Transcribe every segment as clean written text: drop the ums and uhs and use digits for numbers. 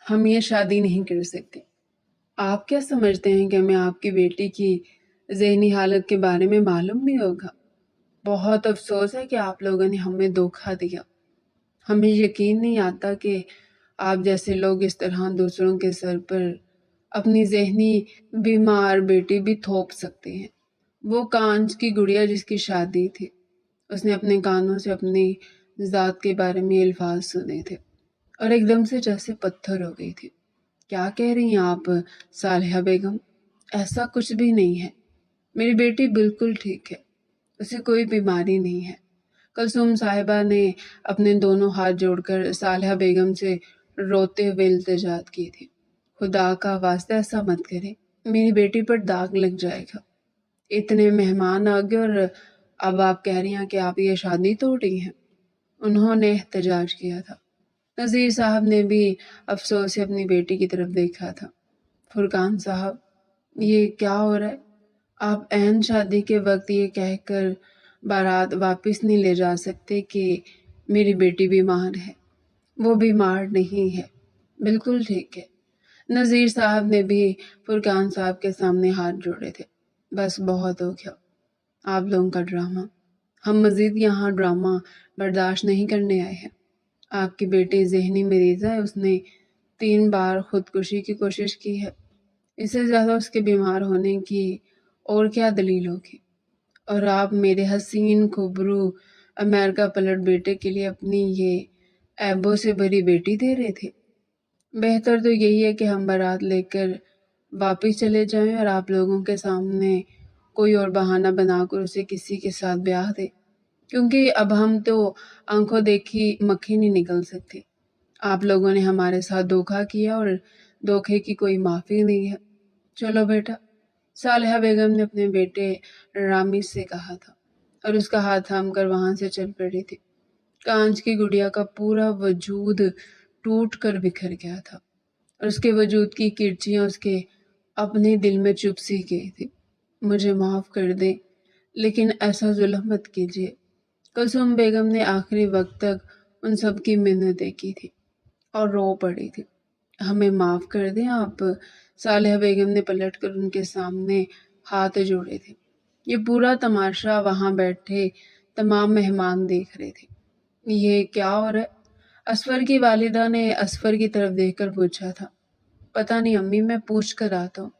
ہم یہ شادی نہیں کر سکتے۔ آپ کیا سمجھتے ہیں کہ ہمیں آپ کی بیٹی کی ذہنی حالت کے بارے میں معلوم نہیں ہوگا؟ بہت افسوس ہے کہ آپ لوگوں نے ہمیں دھوکہ دیا۔ ہمیں یقین نہیں آتا کہ آپ جیسے لوگ اس طرح دوسروں کے سر پر اپنی ذہنی بیمار بیٹی بھی تھوپ سکتے ہیں۔ وہ کانچ کی گڑیا جس کی شادی تھی، اس نے اپنے کانوں سے اپنی ذات کے بارے میں الفاظ سنے تھے اور ایک دم سے جیسے پتھر ہو گئی تھی۔ کیا کہہ رہی ہیں آپ صالحہ بیگم؟ ایسا کچھ بھی نہیں ہے، میری بیٹی بالکل ٹھیک ہے، اسے کوئی بیماری نہیں ہے۔ کلثوم صاحبہ نے اپنے دونوں ہاتھ جوڑ کر صالحہ بیگم سے روتے ہوئے التجاء کی تھی۔ خدا کا واسطہ ایسا مت کرے، میری بیٹی پر داغ لگ جائے گا۔ اتنے مہمان آ گئے اور اب آپ کہہ رہی ہیں کہ آپ یہ شادی توڑ رہی ہیں۔ انہوں نے احتجاج کیا تھا۔ نذیر صاحب نے بھی افسوس سے اپنی بیٹی کی طرف دیکھا تھا۔ فرقان صاحب، یہ کیا ہو رہا ہے؟ آپ عین شادی کے وقت یہ کہہ کر بارات واپس نہیں لے جا سکتے کہ میری بیٹی بیمار ہے۔ وہ بیمار نہیں ہے، بالکل ٹھیک ہے۔ نذیر صاحب نے بھی فرقان صاحب کے سامنے ہاتھ جوڑے تھے۔ بس بہت ہو گیا آپ لوگوں کا ڈرامہ، ہم مزید یہاں ڈرامہ برداشت نہیں کرنے آئے ہیں۔ آپ کی بیٹی ذہنی مریض ہے، اس نے 3 بار خودکشی کی کوشش کی ہے۔ اس سے زیادہ اس کے بیمار ہونے کی اور کیا دلیل ہوگی؟ اور آپ میرے حسین خوبرو امریکہ پلٹ بیٹے کے لیے اپنی یہ عیبوں سے بھری بیٹی دے رہے تھے۔ بہتر تو یہی ہے کہ ہم بارات لے کر واپس چلے جائیں اور آپ لوگوں کے سامنے کوئی اور بہانہ بنا کر اسے کسی کے ساتھ بیاہ دے، کیونکہ اب ہم تو آنکھوں دیکھی مکھی نہیں نکل سکتے۔ آپ لوگوں نے ہمارے ساتھ دھوکہ کیا اور دھوکے کی کوئی معافی نہیں ہے۔ چلو بیٹا، صالحہ بیگم نے اپنے بیٹے رامز سے کہا تھا اور اس کا ہاتھ تھام کر وہاں سے چل پڑی تھی۔ کانچ کی گڑیا کا پورا وجود ٹوٹ کر بکھر گیا تھا اور اس کے وجود کی کرچیاں اس کے اپنے دل میں چپ سی گئی تھی۔ مجھے معاف کر دیں، لیکن ایسا ظلم مت کیجیے۔ کلثوم بیگم نے آخری وقت تک ان سب کی منتیں کی تھی اور رو پڑی تھی۔ ہمیں معاف کر دیں آپ، صالحہ بیگم نے پلٹ کر ان کے سامنے ہاتھ جوڑے تھے۔ یہ پورا تماشا وہاں بیٹھے تمام مہمان دیکھ رہے تھے۔ یہ کیا ہو رہا ہے؟ اسفر کی والدہ نے اسفر کی طرف دیکھ کر پوچھا تھا۔ پتہ نہیں امی، میں پوچھ کر آتا ہوں۔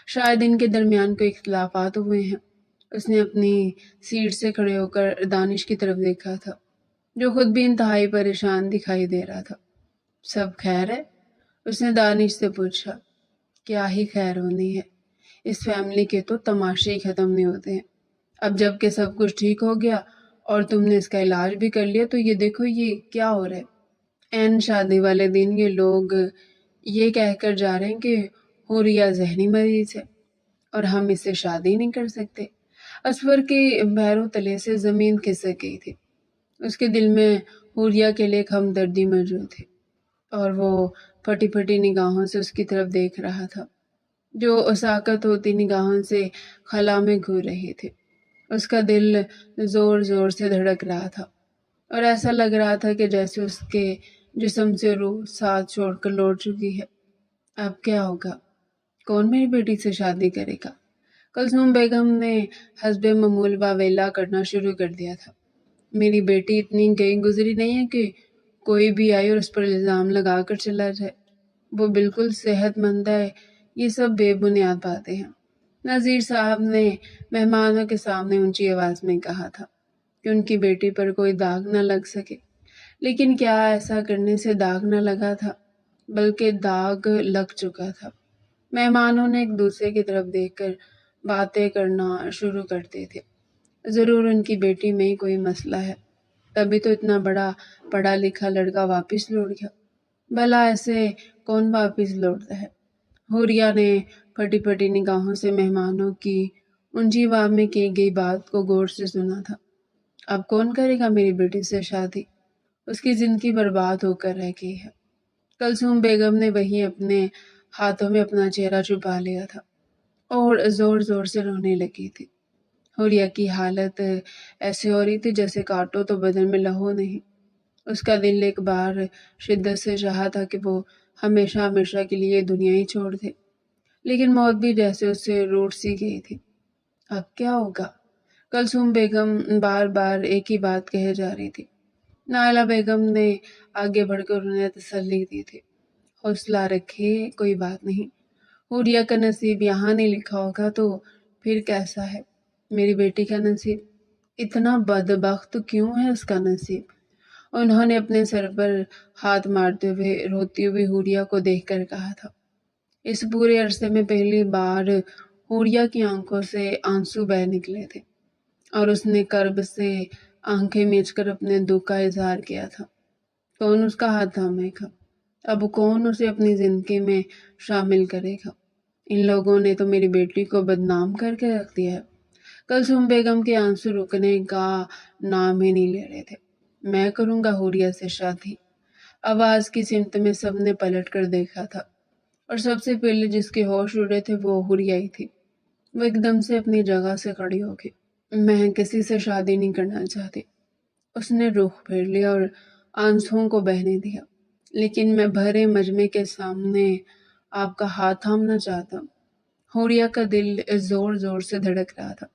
شاید ان کے درمیان کوئی اختلافات ہوئے ہیں۔ اس نے اپنی سیٹ سے کھڑے ہو کر دانش کی طرف دیکھا تھا، جو خود بھی انتہائی پریشان دکھائی دے رہا تھا۔ سب خیر ہے؟ اس نے دانش سے پوچھا۔ کیا ہی خیر ہونی ہے، اس فیملی کے تو تماشے ہی ختم نہیں ہوتے ہیں۔ اب جب کہ سب کچھ ٹھیک ہو گیا اور تم نے اس کا علاج بھی کر لیا تو یہ دیکھو یہ کیا ہو رہا ہے۔ عین شادی والے دن یہ لوگ یہ کہہ کر جا رہے ہیں کہ حوریہ ذہنی مریض ہے اور ہم اس سے شادی نہیں کر سکتے۔ اسفر کے پیروں تلے سے زمین کھسک گئی تھی۔ اس کے دل میں حوریہ کے لیے ایک ہمدردی موجود تھی اور وہ پھٹی پھٹی نگاہوں سے اس کی طرف دیکھ رہا تھا، جو اساکت ہوتی نگاہوں سے خلا میں گھور رہی تھی۔ اس کا دل زور زور سے دھڑک رہا تھا اور ایسا لگ رہا تھا کہ جیسے اس کے جسم سے روح ساتھ چھوڑ کر لوٹ چکی ہے۔ اب کیا ہوگا؟ کون میری بیٹی سے شادی کرے گا؟ کلثوم بیگم نے حسب معمول واویلا کرنا شروع کر دیا تھا۔ میری بیٹی اتنی گئی گزری نہیں ہے کہ کوئی بھی آئے اور اس پر الزام لگا کر چلا جائے۔ وہ بالکل صحت مند ہے، یہ سب بے بنیاد باتیں ہیں۔ نذیر صاحب نے مہمانوں کے سامنے اونچی آواز میں کہا تھا کہ ان کی بیٹی پر کوئی داغ نہ لگ سکے، لیکن کیا ایسا کرنے سے داغ نہ لگا تھا، بلکہ داغ لگ چکا تھا۔ مہمانوں نے ایک دوسرے کی طرف دیکھ کر باتیں کرنا شروع کر دی تھے۔ ضرور ان کی بیٹی میں ہی کوئی مسئلہ ہے، تبھی تو اتنا بڑا پڑھا لکھا لڑکا واپس لوٹ گیا۔ بھلا ایسے کون واپس لوٹتا ہے؟ حوریہ نے پھٹی پھٹی نگاہوں سے مہمانوں کی اونچی آواز میں کی گئی بات کو غور سے سنا تھا۔ اب کون کرے گا میری بیٹی سے شادی؟ اس کی زندگی برباد ہو کر رہ گئی ہے۔ کلثوم بیگم نے وہیں اپنے ہاتھوں میں اپنا چہرہ چھپا لیا تھا اور زور زور سے رونے لگی تھی۔ حوریہ کی حالت ایسے ہو رہی تھی جیسے کاٹو تو بدن میں لہو نہیں۔ اس کا دل ایک بار شدت سے چاہا تھا کہ وہ ہمیشہ ہمیشہ کے لیے دنیا ہی چھوڑ دے، لیکن موت بھی جیسے اس سے روٹ سی گئی تھی۔ اب کیا ہوگا؟ کلثوم بیگم بار بار ایک ہی بات کہے جا رہی تھی۔ نائلہ بیگم نے آگے بڑھ کر انہیں تسلی دی تھی، حوصلہ رکھیے، کوئی بات نہیں، حوریہ کا نصیب یہاں نہیں لکھا ہوگا تو پھر کیسا ہے؟ میری بیٹی کا نصیب اتنا بدبخت کیوں ہے اس کا نصیب؟ انہوں نے اپنے سر پر ہاتھ مارتے ہوئے روتی ہوئی حوریہ کو دیکھ کر کہا تھا۔ اس پورے عرصے میں پہلی بار حوریہ کی آنکھوں سے آنسو بہہ نکلے تھے اور اس نے کرب سے آنکھیں میچ کر اپنے دکھ کا اظہار کیا تھا۔ کون اس کا ہاتھ تھامے گا؟ اب کون اسے اپنی زندگی میں شامل کرے گا؟ ان لوگوں نے تو میری بیٹی کو بدنام کر کے رکھ دیا ہے۔ کلثوم بیگم کے آنسو رکنے کا نام ہی نہیں لے رہے تھے۔ میں کروں گا حوریہ سے شادی۔ آواز کی سمت میں سب نے پلٹ کر دیکھا تھا اور سب سے پہلے جس کے ہوش اڑے تھے وہ حوریہ ہی تھی۔ وہ ایک دم سے اپنی جگہ سے کھڑی ہو گئی۔ میں کسی سے شادی نہیں کرنا چاہتی، اس نے رخ پھیر لیا اور آنسوؤں کو بہنے دیا۔ لیکن میں بھرے مجمع کے سامنے آپ کا ہاتھ تھامنا چاہتا ہوں۔ حوریہ کا دل زور زور سے دھڑک رہا تھا۔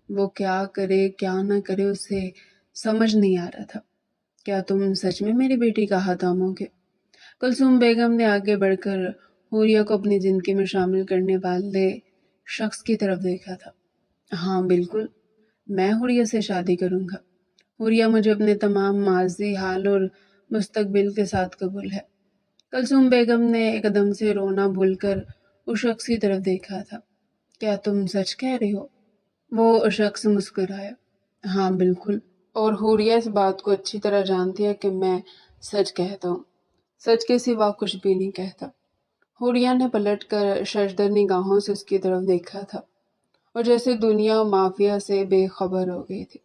وہ کیا کرے کیا نہ کرے اسے سمجھ نہیں آ رہا تھا۔ کیا تم سچ میں میری بیٹی کا ہاتھ تھامو گے؟ کلثوم بیگم نے آگے بڑھ کر حوریہ کو اپنی زندگی میں شامل کرنے والے شخص کی طرف دیکھا تھا۔ ہاں بالکل، میں حوریہ سے شادی کروں گا۔ حوریہ مجھے اپنے تمام ماضی، حال اور مستقبل کے ساتھ قبول ہے۔ کلثوم بیگم نے ایک دم سے رونا بھول کر اس شخص کی طرف دیکھا تھا۔ کیا تم سچ کہہ رہی ہو؟ وہ شخص مسکرایا۔ ہاں بالکل، اور حوریہ اس بات کو اچھی طرح جانتی ہے کہ میں سچ کہتا ہوں، سچ کے سوا کچھ بھی نہیں کہتا۔ حوریہ نے پلٹ کر ششدر نگاہوں سے اس کی طرف دیکھا تھا اور جیسے دنیا مافیا سے بے خبر ہو گئی تھی۔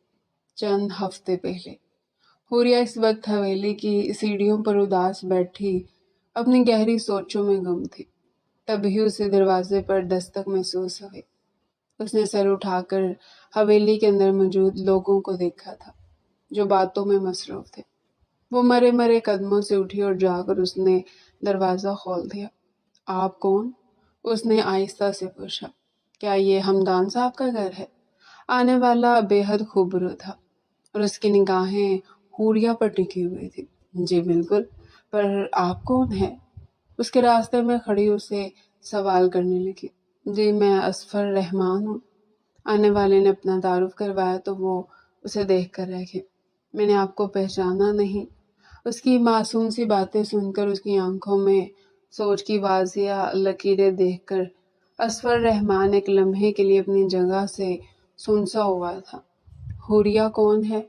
چند ہفتے پہلے حوریہ اس وقت حویلی کی سیڑھیوں پر اداس بیٹھی اپنی گہری سوچوں میں گم تھی۔ تبھی اسے دروازے پر دستک محسوس ہوئی۔ اس نے سر اٹھا کر حویلی کے اندر موجود لوگوں کو دیکھا تھا جو باتوں میں مصروف تھے۔ وہ مرے مرے قدموں سے اٹھی اور جا کر اس نے دروازہ کھول دیا۔ آپ کون؟ اس نے آہستہ سے پوچھا۔ کیا یہ ہمدان صاحب کا گھر ہے؟ آنے والا بے حد خوبصورت تھا اور اس کی نگاہیں حوریہ پر ٹکی ہوئی تھی۔ جی بالکل، پر آپ کون ہیں؟ اس کے راستے میں کھڑی اسے سوال کرنے لگی۔ جی میں اسفر رحمان ہوں۔ آنے والے نے اپنا تعارف کروایا تو وہ اسے دیکھ کر رہ گئی۔ میں نے آپ کو پہچانا نہیں۔ اس کی معصوم سی باتیں سن کر اس کی آنکھوں میں سوچ کی واضح لکیریں دیکھ کر اسفر رحمان ایک لمحے کے لیے اپنی جگہ سے سنسا ہوا تھا۔ حوریہ کون ہے؟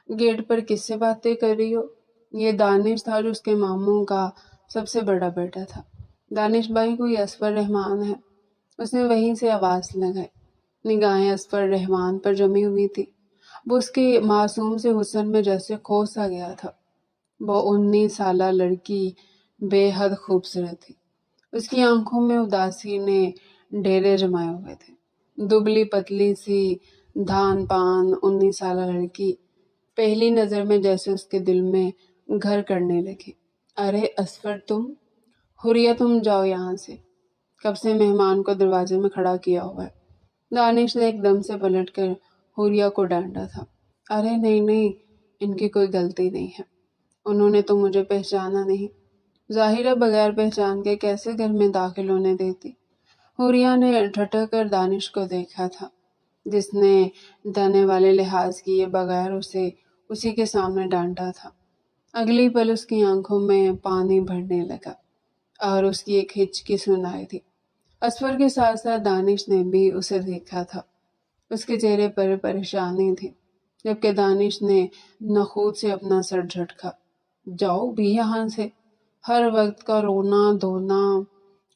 گیٹ پر کس سے باتیں کر رہی ہو؟ یہ دانش تھا جو اس کے ماموں کا سب سے بڑا بیٹا تھا۔ دانش بھائی کوئی اسفر رحمان ہے؟ اس نے وہیں سے آواز لگائی۔ نگاہیں اسفر رحمان پر جمی ہوئی تھی۔ وہ اس کے معصوم سے حسن میں جیسے کھو سا گیا تھا۔ وہ 19 سالہ لڑکی بے حد خوبصورت تھی۔ اس کی آنکھوں میں اداسی نے ڈیرے جمائے ہوئے تھے۔ دبلی پتلی سی دھان پان 19 سالہ لڑکی پہلی نظر میں جیسے اس کے دل میں گھر کرنے لگی۔ ارے اسفر تم؟ حوریہ تم جاؤ یہاں سے، کب سے مہمان کو دروازے میں کھڑا کیا ہوا ہے۔ دانش نے ایک دم سے پلٹ کر حوریہ کو ڈانٹا تھا۔ ارے نہیں نہیں، ان کی کوئی غلطی نہیں ہے، انہوں نے تو مجھے پہچانا نہیں۔ ظاہر ہے بغیر پہچان کے کیسے گھر میں داخل ہونے دیتی۔ حوریہ نے ٹھٹک کر دانش کو دیکھا تھا جس نے دانے والے لحاظ کیے بغیر اسے اسی کے سامنے ڈانٹا تھا۔ اگلی پل اس کی آنکھوں میں پانی بھرنے لگا اور اس کی ایک ہچکی سنائی تھی۔ اسفر کے ساتھ ساتھ دانش نے بھی اسے دیکھا تھا۔ اس کے چہرے پر پریشانی تھی جبکہ دانش نے نخوت سے اپنا سر جھٹکا۔ جاؤ بھی یہاں سے، ہر وقت کا رونا دھونا،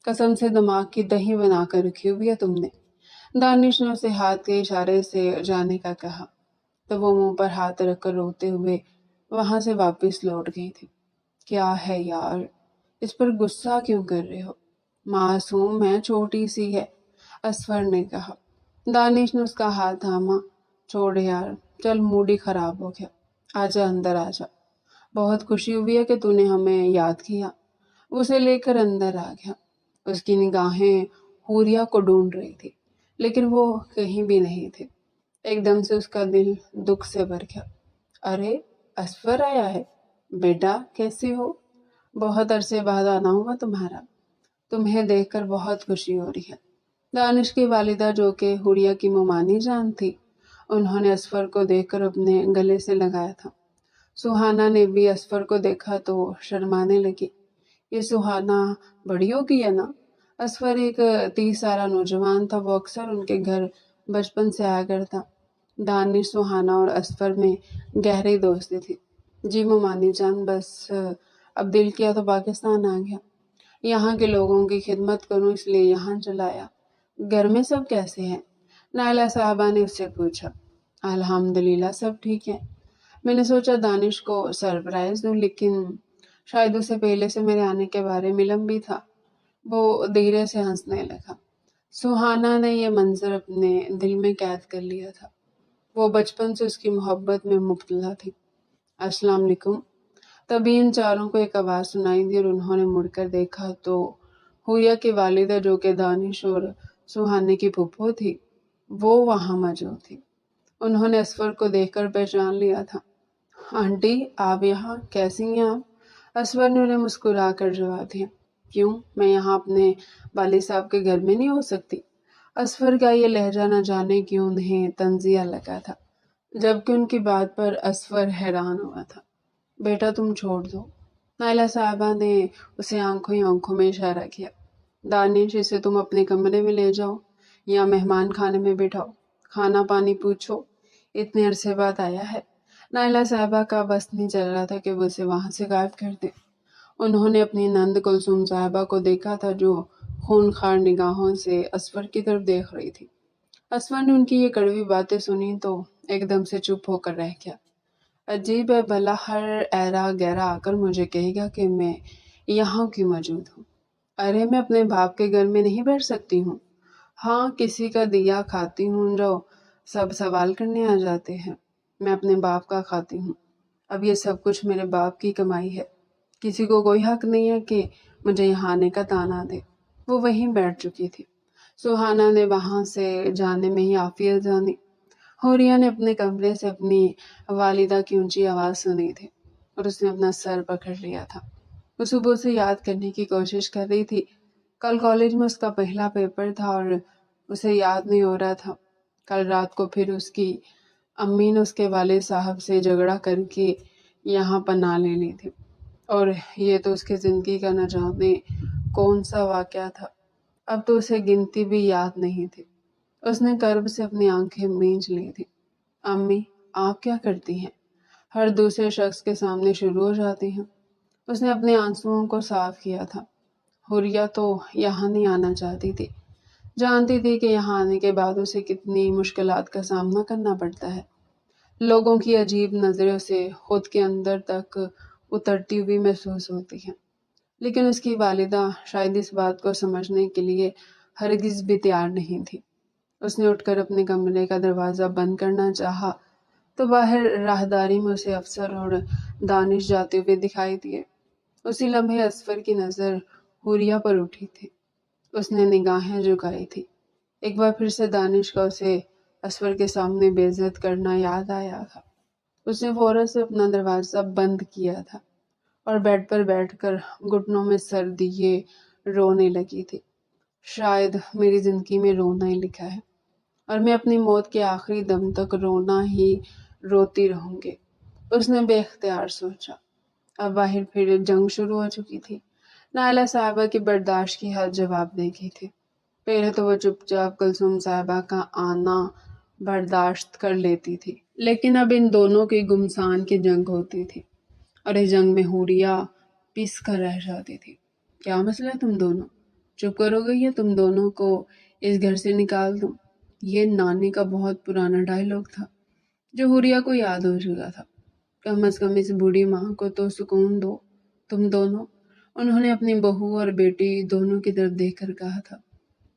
قسم سے دماغ کی دہی بنا کر رکھی ہوئی ہے تم نے۔ دانش نے اسے ہاتھ کے اشارے سے جانے کا کہا تو وہ منہ پر ہاتھ رکھ کر روتے ہوئے وہاں سے واپس لوٹ گئی تھی۔ کیا ہے یار، اس پر غصہ کیوں کر رہے ہو؟ معصوم ہے، چھوٹی سی ہے، اسفر نے کہا۔ دانش نے اس کا ہاتھ تھاما۔ چھوڑ یار، چل موڈ ہی خراب ہو گیا، آجا اندر آجا، بہت خوشی ہوئی ہے کہ تو نے ہمیں یاد کیا۔ اسے لے کر اندر آ گیا۔ اس کی نگاہیں حوریہ کو ڈھونڈ رہی تھی لیکن وہ کہیں بھی نہیں تھے۔ ایک دم سے اس کا دل دکھ سے بھر گیا۔ ارے اسفر آیا ہے، بیٹا کیسے ہو؟ بہت عرصے بعد آنا ہوا تمہارا، تمہیں دیکھ کر بہت خوشی ہو رہی ہے۔ دانش کی والدہ جو کہ حوریہ کی ممانی جان تھی، انہوں نے اسفر کو دیکھ کر اپنے گلے سے لگایا تھا۔ سہانا نے بھی اسفر کو دیکھا تو شرمانے لگی۔ یہ سہانا بڑی ہو گئی ہے نا؟ اسفر ایک 30 سالہ نوجوان تھا، وہ اکثر ان کے گھر بچپن سے آیا کرتا۔ دانش، سہانا اور اسفر میں گہری دوستی تھی۔ جی ممانی جان، بس اب دل کیا تو پاکستان آ گیا، یہاں کے لوگوں کی خدمت کروں اس لیے یہاں چلایا۔ گھر میں سب کیسے ہیں؟ نائلہ صاحبہ نے اس سے پوچھا۔ الحمدللہ سب ٹھیک ہے۔ میں نے سوچا دانش کو سرپرائز دوں، لیکن شاید اسے پہلے سے میرے آنے کے بارے میں علم بھی تھا۔ وہ دھیرے سے ہنسنے لگا۔ سہانا نے یہ منظر اپنے دل میں قید کر لیا تھا۔ وہ بچپن سے اس کی محبت میں مبتلا تھی۔ السلام علیکم۔ تبھی ان چاروں کو ایک آواز سنائی دی اور انہوں نے مڑ کر دیکھا تو حوریہ کی والدہ جو کہ دانش اور سہانے کی پھپھو تھی، وہ وہاں موجود تھی۔ انہوں نے اسفر کو دیکھ کر پہچان لیا تھا۔ آنٹی آپ یہاں، کیسی ہیں آپ؟ اسفر نے انہیں مسکرا کر جواب دیا۔ کیوں، میں یہاں اپنے والد صاحب کے گھر میں نہیں ہو سکتی؟ اسفر کا یہ لہجہ نہ جانے کیوں انہیں طنزیہ لگا تھا، جبکہ ان کی بات پر اسفر حیران ہوا تھا۔ بیٹا تم چھوڑ دو، نائلہ صاحبہ نے اسے آنکھوں ہی آنکھوں میں اشارہ کیا۔ دانش، اسے تم اپنے کمرے میں لے جاؤ یا مہمان خانے میں بٹھاؤ، کھانا پانی پوچھو، اتنے عرصے بعد آیا ہے۔ نائلہ صاحبہ کا بس نہیں چل رہا تھا کہ وہ اسے وہاں سے غائب کر دے۔ انہوں نے اپنی نند کلثوم صاحبہ کو دیکھا تھا جو خونخوار نگاہوں سے اسفر کی طرف دیکھ رہی تھی۔ اسفر نے ان کی یہ کڑوی باتیں سنی تو ایک دم سے چپ ہو کر رہ گیا۔ عجیب ہے، بھلا ہر ایرا گیرا آ کر مجھے کہے گا کہ میں یہاں کیوں موجود ہوں؟ ارے میں اپنے باپ کے گھر میں نہیں بیٹھ سکتی ہوں؟ ہاں، کسی کا دیا کھاتی ہوں جو سب سوال کرنے آ جاتے ہیں۔ میں اپنے باپ کا کھاتی ہوں۔ اب یہ سب کچھ میرے باپ کی کمائی ہے، کسی کو کوئی حق نہیں ہے کہ مجھے یہاں آنے کا تانا دے۔ وہ وہیں بیٹھ چکی تھی۔ سہانا نے وہاں سے جانے میں ہی عافیت جانی۔ حوریہ نے اپنے کمرے سے اپنی والدہ کی اونچی آواز سنی تھی اور اس نے اپنا سر پکڑ لیا تھا۔ وہ صبح سے یاد کرنے کی کوشش کر رہی تھی۔ کل کالج میں اس کا پہلا پیپر تھا اور اسے یاد نہیں ہو رہا تھا۔ کل رات کو پھر اس کی امی نے اس کے والد صاحب سے جھگڑا کر کے یہاں پناہ لے لی تھی، اور یہ تو اس کی زندگی کا نہ جانے کون سا واقعہ تھا۔ اب تو اسے گنتی بھی یاد نہیں تھی۔ اس نے کرب سے اپنی آنکھیں مینچ لی تھی۔ امی آپ کیا کرتی ہیں؟ ہر دوسرے شخص کے سامنے شروع ہو جاتی ہیں۔ اس نے اپنے آنسوؤں کو صاف کیا تھا۔ حوریہ تو یہاں نہیں آنا چاہتی تھی، جانتی تھی کہ یہاں آنے کے بعد اسے کتنی مشکلات کا سامنا کرنا پڑتا ہے۔ لوگوں کی عجیب نظریں اسے خود کے اندر تک اترتی ہوئی محسوس ہوتی ہیں، لیکن اس کی والدہ شاید اس بات کو سمجھنے کے لیے ہرگز بھی تیار نہیں تھی۔ اس نے اٹھ کر اپنے کمرے کا دروازہ بند کرنا چاہا تو باہر راہداری میں اسے افسر اور دانش جاتے ہوئے دکھائی دیے۔ اسی لمحے اسفر کی نظر حوریہ پر اٹھی تھی۔ اس نے نگاہیں جھکائی تھی۔ ایک بار پھر سے دانش کا اسے اسفر کے سامنے بے عزت کرنا یاد آیا تھا۔ اس نے فوراً سے اپنا دروازہ بند کیا تھا اور بیڈ پر بیٹھ کر گھٹنوں میں سر دیے رونے لگی تھی۔ شاید میری زندگی میں رونا ہی لکھا ہے اور میں اپنی موت کے آخری دم تک رونا ہی روتی رہوں گی، اس نے بے اختیار سوچا۔ اب باہر پھر جنگ شروع ہو چکی تھی۔ نائلہ صاحبہ کی برداشت کی حد جواب دیکھی تھی۔ پہلے تو وہ چپ چاپ کلثوم صاحبہ کا آنا برداشت کر لیتی تھی، لیکن اب ان دونوں کی گمسان کی جنگ ہوتی تھی اور اس جنگ میں حوریہ پس کر رہ جاتی تھی۔ کیا مسئلہ ہے تم دونوں؟ چپ کرو گے یا تم دونوں کو اس گھر سے نکال دوں؟ یہ نانی کا بہت پرانا ڈائلاگ تھا جو حوریہ کو یاد ہو چکا تھا۔ کم از کم اس بوڑھی ماں کو تو سکون دو تم دونوں، انہوں نے اپنی بہو اور بیٹی دونوں کی طرف دیکھ کر کہا تھا۔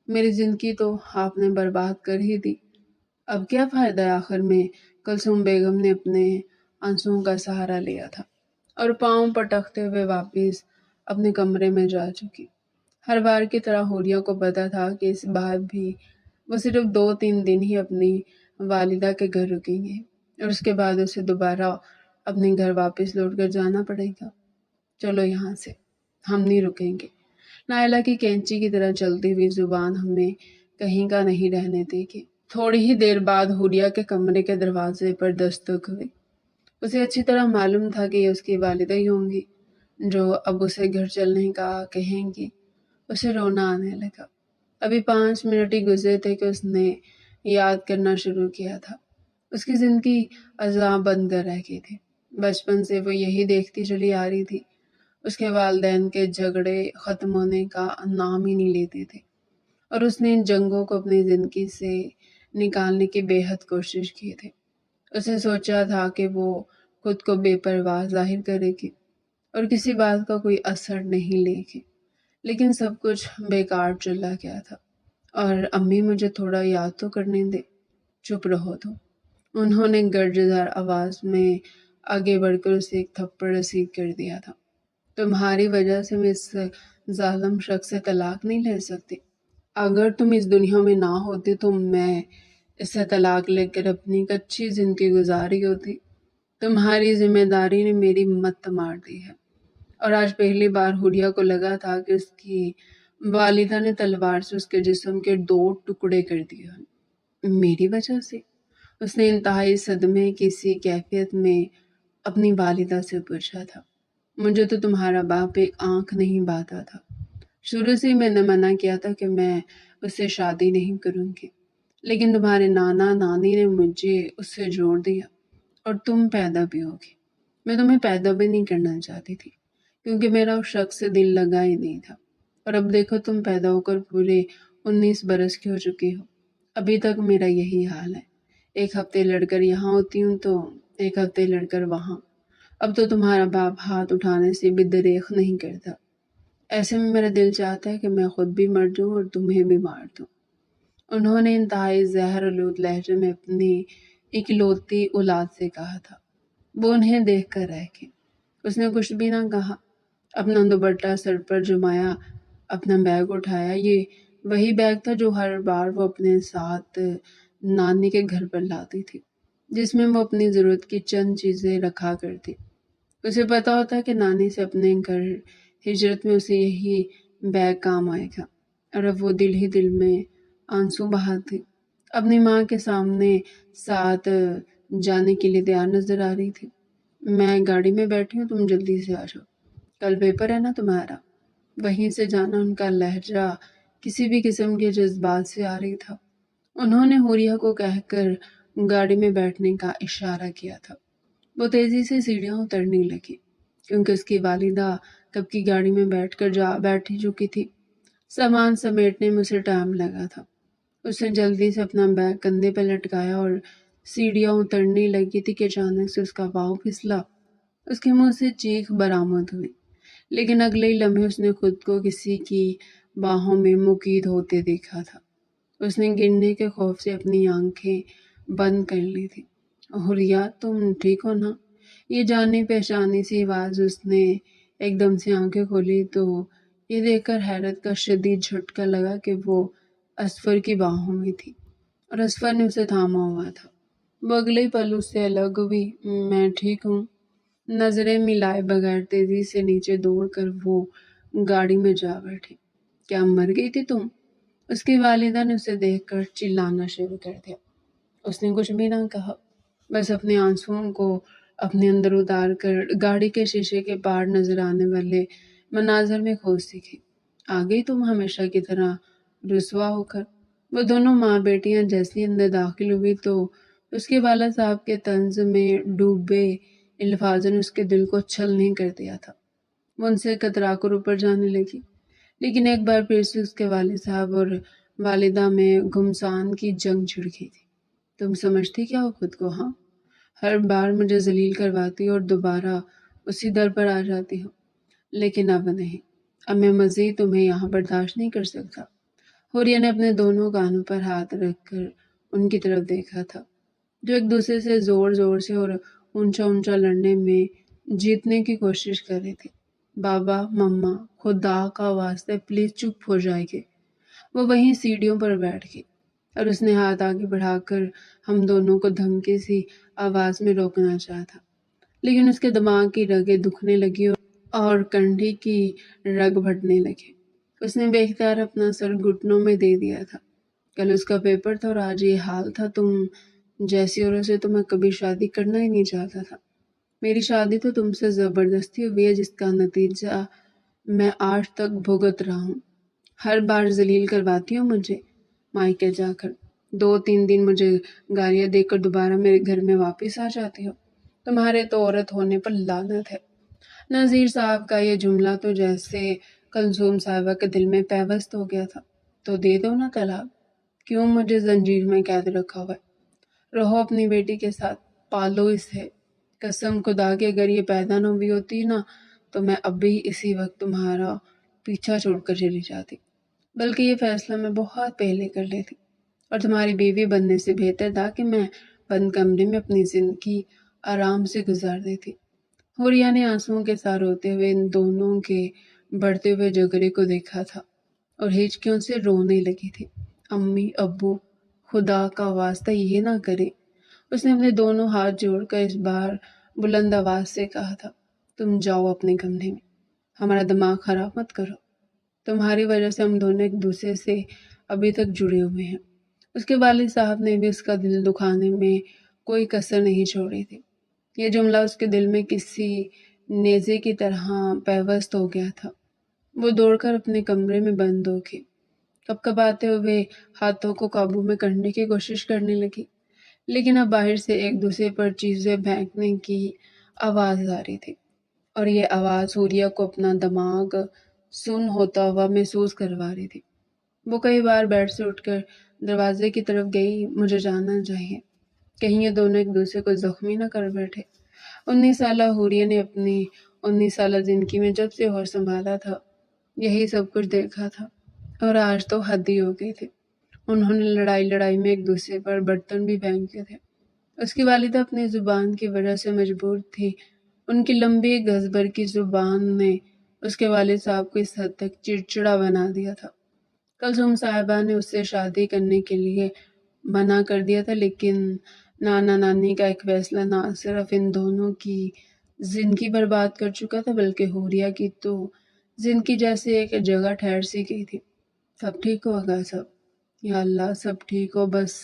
میری زندگی تو آپ نے برباد کر ہی دی، اب کیا فائدہ ہے آخر میں؟ کلثوم بیگم نے اپنے آنسوؤں کا سہارا لیا تھا اور پاؤں پٹکتے ہوئے واپس اپنے کمرے میں جا چکی۔ ہر بار کی طرح حوریہ کو پتا تھا کہ اس بار بھی وہ صرف 2-3 دن ہی اپنی والدہ کے گھر رکیں گے اور اس کے بعد اسے دوبارہ اپنے گھر واپس لوٹ کر جانا پڑے گا۔ چلو یہاں سے، ہم نہیں رکیں گے۔ نائلہ کی کینچی کی طرح چلتی ہوئی زبان ہمیں کہیں کا نہیں رہنے دے گی۔ تھوڑی ہی دیر بعد حوریہ کے کمرے کے دروازے پر دستک ہوئی۔ اسے اچھی طرح معلوم تھا کہ یہ اس کی والدہ ہی ہوں گی جو اب اسے گھر چلنے کا کہیں گی۔ اسے رونا آنے لگا۔ ابھی 5 منٹ ہی گزرے تھے کہ اس نے یاد کرنا شروع کیا تھا۔ اس کی زندگی اعضاء بن کر رہ گئی تھی۔ بچپن سے وہ یہی دیکھتی چلی آ رہی تھی۔ اس کے والدین کے جھگڑے ختم ہونے کا نام ہی نہیں لیتے تھے اور اس نے ان جنگوں کو اپنی زندگی سے نکالنے کی بے حد کوشش کی تھی۔ اسے سوچا تھا کہ وہ خود کو بے پرواہ ظاہر کرے گی اور کسی بات کا کوئی اثر نہیں لے گی، لیکن سب کچھ بیکار چلا گیا تھا۔ اور امی مجھے تھوڑا یاد تو کرنے دے۔ چپ رہو تو، انہوں نے گرجدار آواز میں آگے بڑھ کر اسے ایک تھپڑ رسید کر دیا تھا۔ تمہاری وجہ سے میں اس ظالم شخص سے طلاق نہیں لے سکتی۔ اگر تم اس دنیا میں نہ ہوتی تو میں اس سے طلاق لے کر اپنی ایک اچھی زندگی گزاری ہوتی۔ تمہاری ذمہ داری نے میری مت مار دی ہے۔ اور آج پہلی بار حوریہ کو لگا تھا کہ اس کی والدہ نے تلوار سے اس کے جسم کے 2 ٹکڑے کر دیے ہیں۔ میری وجہ سے؟ اس نے انتہائی صدمے کی سی کیفیت میں اپنی والدہ سے پوچھا تھا۔ مجھے تو تمہارا باپ ایک آنکھ نہیں باتا تھا۔ شروع سے ہی میں نے منع کیا تھا کہ میں اس سے شادی نہیں کروں گی، لیکن تمہارے نانا نانی نے مجھے اس سے جوڑ دیا اور تم پیدا بھی ہوگی۔ میں تمہیں پیدا بھی نہیں کرنا چاہتی تھی کیونکہ میرا اس شخص سے دل لگا ہی نہیں تھا، اور اب دیکھو تم پیدا ہو کر پورے 19 برس کی ہو چکی ہو۔ ابھی تک میرا یہی حال ہے، ایک ہفتے لڑ کر یہاں ہوتی ہوں تو ایک ہفتے لڑ کر وہاں۔ اب تو تمہارا باپ ہاتھ اٹھانے سے بھی دریغ نہیں کرتا۔ ایسے میں میرا دل چاہتا ہے کہ میں خود بھی مر جاؤں اور تمہیں بھی مار دوں۔ انہوں نے انتہائی زہر آلود لہجے میں اپنی اکلوتی اولاد سے کہا تھا۔ وہ انہیں دیکھ کر رہ گئی۔ اس نے کچھ بھی نہ کہا۔ اپنا دوپٹہ سر پر جمایا، اپنا بیگ اٹھایا۔ یہ وہی بیگ تھا جو ہر بار وہ اپنے ساتھ نانی کے گھر پر لاتی تھی، جس میں وہ اپنی ضرورت کی چند چیزیں رکھا کرتی۔ اسے پتا ہوتا کہ نانی سے اپنے گھر ہجرت میں اسے یہی بیگ کام آئے گا، اور اب وہ دل ہی دل میں آنسو بہاتی اپنی ماں کے سامنے ساتھ جانے کے لیے تیار نظر آ رہی تھی۔ میں گاڑی میں بیٹھی ہوں، تم جلدی سے آ جاؤ، کل پیپر ہے نا تمہارا۔ وہیں سے جانا ان کا لہجہ کسی بھی قسم کے جذبات سے آ رہی تھا۔ انہوں نے حوریہ کو کہہ کر گاڑی میں بیٹھنے کا اشارہ کیا تھا۔ وہ تیزی سے سیڑھیاں اترنے لگی کیونکہ اس کی والدہ کب کی گاڑی میں بیٹھ کر بیٹھی چکی تھی۔ سامان سمیٹنے میں اسے ٹائم لگا تھا۔ اس نے جلدی سے اپنا بیگ کندھے پہ لٹکایا اور سیڑھیاں اترنے لگی تھی کہ اچانک سے اس کا پاؤں پھسلا۔ اس کے منہ سے چیخ برآمد ہوئی، لیکن اگلے ہی لمحے اس نے خود کو کسی کی باہوں میں مقید ہوتے دیکھا تھا۔ اس نے گرنے کے خوف سے اپنی آنکھیں بند کر لی تھی۔ حوریہ، تم ٹھیک ہو نا؟ یہ جانی پہچانی سی آواز۔ اس نے ایک دم سے آنکھیں کھولی تو یہ دیکھ کر حیرت کا شدید جھٹکا لگا کہ وہ اصفر کی باہوں میں تھی اور اصفر نے اسے تھاما ہوا تھا۔ وہ اگلے پل اس سے الگ ہوئی۔ میں ٹھیک ہوں، نظریں ملائے بغیر تیزی سے نیچے دوڑ کر وہ گاڑی میں جا بیٹھی۔ کیا مر گئی تھی تم؟ اس کی والدہ نے اسے دیکھ کر چلانا شروع کر دیا۔ اس نے کچھ بھی نہ کہا، بس اپنے آنسوؤں کو اپنے اندر اتار کر گاڑی کے شیشے کے پار نظر آنے والے مناظر میں کھو سیکھی۔ آ گئی تم ہمیشہ کی طرح رسوا ہو کر؟ وہ دونوں ماں بیٹیاں جیسی اندر داخل ہوئی تو اس کے والد صاحب کے طنز میں ڈوبے الفاظ نے اس کے دل کو چھل نہیں کر دیا تھا۔ وہ ان سے کترا کر اوپر جانے لگی، لیکن ایک بار پھر سے اس کے والد صاحب اور والدہ میں گھمسان کی جنگ چھڑ گئی تھی۔ تم سمجھتی کیا ہو خود کو؟ ہاں، ہر بار مجھے ذلیل کرواتی اور دوبارہ اسی در پر آ جاتی ہو، لیکن اب نہیں، اب میں مزید تمہیں یہاں برداشت نہیں کر سکتا۔ حوریہ نے اپنے دونوں کانوں پر ہاتھ رکھ کر ان کی طرف دیکھا تھا، جو ایک دوسرے سے زور زور سے اور اونچا اونچا لڑنے میں جیتنے کی کوشش کر رہے تھے۔ بابا مما خدا کا واسطہ پلیز چپ ہو جائیے۔ وہ وہیں سیڑھیوں پر بیٹھ گئی اور اس نے ہاتھ آگے بڑھا کر ہم دونوں کو دھمکی سی آواز میں روکنا چاہا، لیکن اس کے دماغ کی رگیں دکھنے لگی اور کنڈھی کی رگ بڑھنے لگے۔ اس نے بے اختیار اپنا سر گھٹنوں میں دے دیا تھا۔ کل اس کا پیپر تھا اور آج یہ حال تھا۔ تم جیسی عورت سے تو میں کبھی شادی کرنا ہی نہیں چاہتا تھا۔ میری شادی تو تم سے زبردستی ہوئی ہے، جس کا نتیجہ میں آج تک بھگت رہا ہوں۔ ہر بار ذلیل کرواتی ہو مجھے، مائکے جا کر 2-3 دن مجھے گالیاں دے کر دوبارہ میرے گھر میں واپس آ جاتی ہو۔ تمہارے تو عورت ہونے پر لعنت ہے۔ نذیر صاحب کا یہ جملہ تو جیسے کلثوم صاحبہ کے دل میں پیوست ہو گیا تھا۔ تو دے دو نا طلاق، کیوں مجھے زنجیر میں قید رکھا ہوا ہے؟ رہو اپنی بیٹی کے ساتھ، پالو اسے۔ قسم خدا کی اگر یہ پیدا نہ ہوئی ہوتی نا تو میں اب بھی اسی وقت تمہارا پیچھا چھوڑ کر چلی جاتی، بلکہ یہ فیصلہ میں بہت پہلے کر لیتی اور تمہاری بیوی بننے سے بہتر تھا کہ میں بند کمرے میں اپنی زندگی آرام سے گزار دیتی۔ حوریہ نے آنسوؤں کے ساتھ روتے ہوئے ان دونوں کے بڑھتے ہوئے جھگڑے کو دیکھا تھا اور ہچکیوں سے رونے لگی تھی۔ امی ابو خدا کا واسطہ یہ نہ کرے، اس نے اپنے دونوں ہاتھ جوڑ کر اس بار بلند آواز سے کہا تھا۔ تم جاؤ اپنے کمرے میں، ہمارا دماغ خراب مت کرو۔ تمہاری وجہ سے ہم دونوں ایک دوسرے سے ابھی تک جڑے ہوئے ہیں۔ اس کے والد صاحب نے بھی اس کا دل دکھانے میں کوئی کسر نہیں چھوڑی تھی۔ یہ جملہ اس کے دل میں کسی نیزے کی طرح پیوست ہو گیا تھا۔ وہ دوڑ کر اپنے کمرے میں بند ہو گئی، کپ کپاتے ہوئے ہاتھوں کو قابو میں کرنے کی کوشش کرنے لگی، لیکن اب باہر سے ایک دوسرے پر چیزیں پھینکنے کی آواز آ رہی تھی اور یہ آواز حوریہ کو اپنا دماغ سن ہوتا ہوا محسوس کروا رہی تھی۔ وہ کئی بار بیڈ سے اٹھ کر دروازے کی طرف گئی۔ مجھے جانا چاہیے، کہیں یہ دونوں ایک دوسرے کو زخمی نہ کر بیٹھے۔ 19 سالہ حوریہ نے اپنی 19 سالہ زندگی میں جب سے ہوش سنبھالا تھا یہی سب کچھ دیکھا تھا، اور آج تو حد ہی ہو گئی تھی۔ انہوں نے لڑائی میں ایک دوسرے پر برتن بھی پھینکے تھے۔ اس کی والدہ اپنی زبان کی وجہ سے مجبور تھی۔ ان کی لمبی گزبر کی زبان نے اس کے والد صاحب کو اس حد تک چڑچڑا بنا دیا تھا۔ کلثوم صاحبہ نے اس سے شادی کرنے کے لیے منع کر دیا تھا، لیکن نانا نانی کا ایک فیصلہ نہ صرف ان دونوں کی زندگی برباد کر چکا تھا بلکہ حوریہ کی تو زندگی جیسے ایک جگہ ٹھہر سی گئی تھی۔ سب ٹھیک ہوگا سب، یا اللہ سب ٹھیک ہو بس۔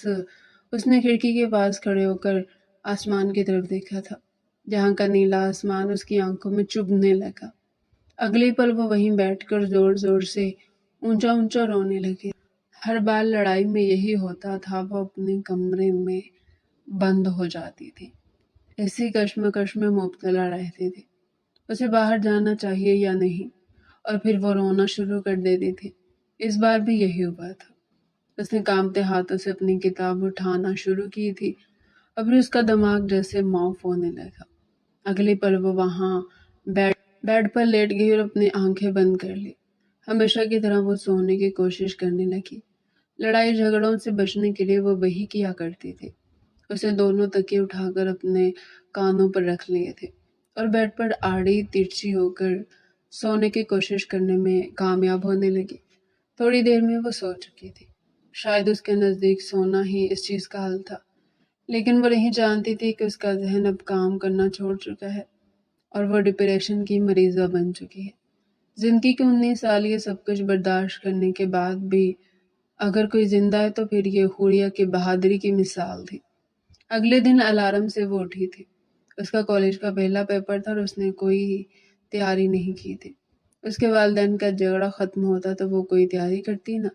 اس نے کھڑکی کے پاس کھڑے ہو کر آسمان کی طرف دیکھا تھا، جہاں کا نیلا آسمان اس کی آنکھوں میں چبھنے لگا۔ اگلی پل وہ وہیں بیٹھ کر زور زور سے اونچا اونچا رونے لگی۔ ہر بار لڑائی میں یہی ہوتا تھا، وہ اپنے کمرے میں بند ہو جاتی تھی، اسی کشمکش میں مبتلا رہتی تھی، اسے باہر جانا چاہیے یا نہیں، اور پھر وہ رونا شروع کر دیتی تھی۔ اس بار بھی یہی ہوا تھا۔ اس نے کانپتے ہاتھوں سے اپنی کتاب اٹھانا شروع کی تھی اور پھر اس کا دماغ جیسے معاف ہونے لگا۔ اگلی پل وہ وہاں بیڈ پر لیٹ گئی اور اپنی آنکھیں بند کر لی۔ ہمیشہ کی طرح وہ سونے کی کوشش کرنے لگی۔ لڑائی جھگڑوں سے بچنے کے لیے وہ وہی کیا کرتی تھی۔ اسے دونوں تکیے اٹھا کر اپنے کانوں پر رکھ لیے تھے اور بیڈ پر آڑی ترچھی ہو کر سونے کی کوشش کرنے میں کامیاب ہونے لگی۔ تھوڑی دیر میں وہ سو چکی تھی۔ شاید اس کے نزدیک سونا ہی اس چیز کا حل تھا، لیکن وہ نہیں جانتی تھی کہ اس کا ذہن اب کام کرنا چھوڑ چکا ہے اور وہ ڈپریشن کی مریضہ بن چکی ہے۔ زندگی کے 19 سال یہ سب کچھ برداشت کرنے کے بعد بھی اگر کوئی زندہ ہے تو پھر یہ حوریہ کی بہادری کی مثال تھی۔ اگلے دن الارم سے وہ اٹھی تھی۔ اس کا کالج کا پہلا پیپر تھا اور اس نے کوئی تیاری نہیں کی تھی۔ اس کے والدین کا جھگڑا ختم ہوتا تو وہ کوئی تیاری کرتی نا۔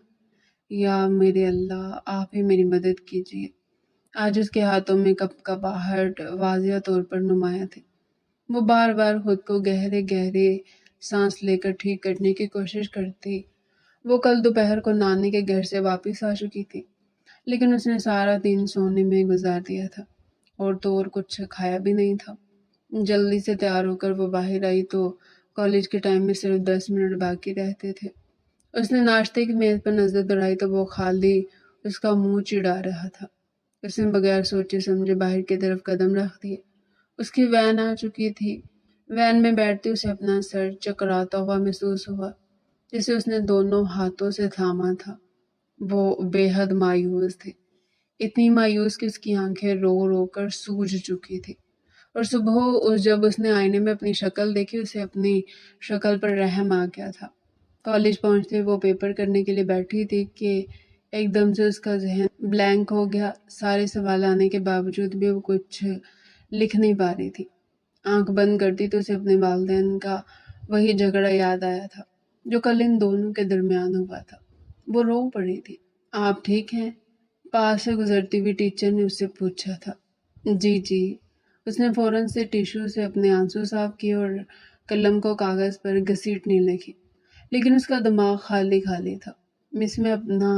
یا میرے اللہ، آپ ہی میری مدد کیجیے۔ آج اس کے ہاتھوں میں کپکپاہٹ واضح طور پر نمایاں تھی۔ وہ بار بار خود کو گہرے گہرے سانس لے کر ٹھیک کرنے کی کوشش کرتی۔ وہ کل دوپہر کو نانی کے گھر سے واپس آ چکی تھی، لیکن اس نے سارا دن سونے میں گزار دیا تھا اور کچھ کھایا بھی نہیں تھا۔ جلدی سے تیار ہو کر وہ باہر آئی تو کالج کے ٹائم میں صرف 10 منٹ باقی رہتے تھے۔ اس نے ناشتے کی میز پر نظر دوڑائی تو وہ خالی اس کا منہ چڑھا رہا تھا۔ اس نے بغیر سوچے سمجھے باہر کی طرف قدم رکھ دیے۔ اس کی وین آ چکی تھی۔ وین میں بیٹھتے اسے اپنا سر چکراتا ہوا محسوس ہوا، جسے اس نے دونوں ہاتھوں سے تھاما تھا۔ وہ بے حد مایوس تھے، اتنی مایوس کہ اس کی آنکھیں رو رو کر سوج چکی تھی۔ اور صبح جب اس نے آئینے میں اپنی شکل دیکھی، اسے اپنی شکل پر رحم آ گیا تھا۔ کالج پہنچتے وہ پیپر کرنے کے لیے بیٹھی تھی کہ ایک دم سے اس کا ذہن بلینک ہو گیا۔ سارے سوال آنے کے باوجود بھی وہ کچھ لکھ نہیں پا رہی تھی۔ آنکھ بند کرتی تو اسے اپنے والدین کا وہی جھگڑا یاد آیا تھا جو کل ان دونوں کے درمیان ہوا تھا۔ وہ رو پڑی تھی۔ آپ ٹھیک ہیں؟ پاس سے گزرتی ہوئی ٹیچر نے اس سے پوچھا تھا۔ جی جی، اس نے فوراً سے ٹیشو سے اپنے آنسو صاف کیے اور قلم کو کاغذ پر گھسیٹنے لگی، لیکن اس کا دماغ خالی خالی تھا۔ مس میں اپنا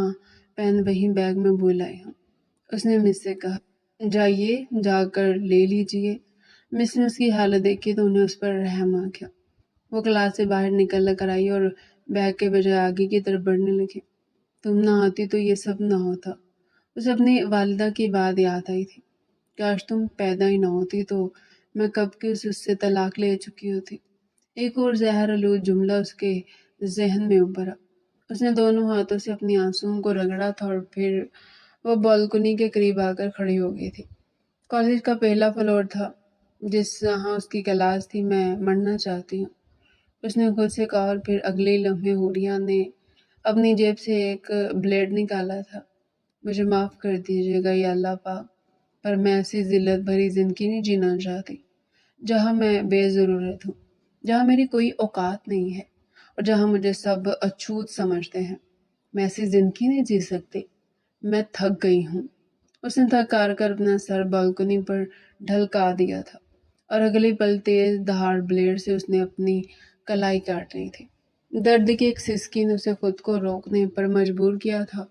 پین وہیں بیگ میں بھول آئی ہوں، اس نے مس سے کہا۔ جائیے جا کر لے لیجیے۔ مس نے اس کی حالت دیکھی تو انہیں اس پر رحم آ گیا۔ وہ کلاس سے باہر نکل کر آئی اور بیگ کے بجائے آگے کی طرف بڑھنے لگی۔ تم نہ آتی تو یہ سب نہ ہوتا۔ اسے اپنی والدہ کی بات یاد آئی تھی۔ کاش تم پیدا ہی نہ ہوتی تو میں کب کی اس سے طلاق لے چکی ہوتی۔ ایک اور زہر آلود جملہ اس کے ذہن میں ابھرا۔ اس نے دونوں ہاتھوں سے اپنی آنسوؤں کو رگڑا تھا اور پھر وہ بالکنی کے قریب آ کر کھڑی ہو گئی تھی۔ کالج کا پہلا فلور تھا جہاں اس کی کلاس تھی۔ میں مرنا چاہتی ہوں، اس نے خود سے کہا، اور پھر اگلے ہی لمحے حوریہ نے اپنی جیب سے ایک بلیڈ نکالا تھا۔ مجھے معاف کر دیجیے گا یا اللہ پاک، پر میں ایسی ذلت بھری زندگی نہیں جینا چاہتی جہاں میں بے ضرورت ہوں، جہاں میری کوئی اوقات نہیں ہے اور جہاں مجھے سب اچھوت سمجھتے ہیں۔ میں ایسی زندگی نہیں جی سکتی۔ میں تھک گئی ہوں۔ اس نے تھک ہار کر اپنا سر بالکنی پر ڈھلکا دیا تھا اور اگلے پل تیز دھاڑ بلیڈ سے اس نے اپنی کلائی کاٹ لی تھی۔ درد کی ایک سسکی نے اسے خود کو روکنے پر مجبور کیا تھا۔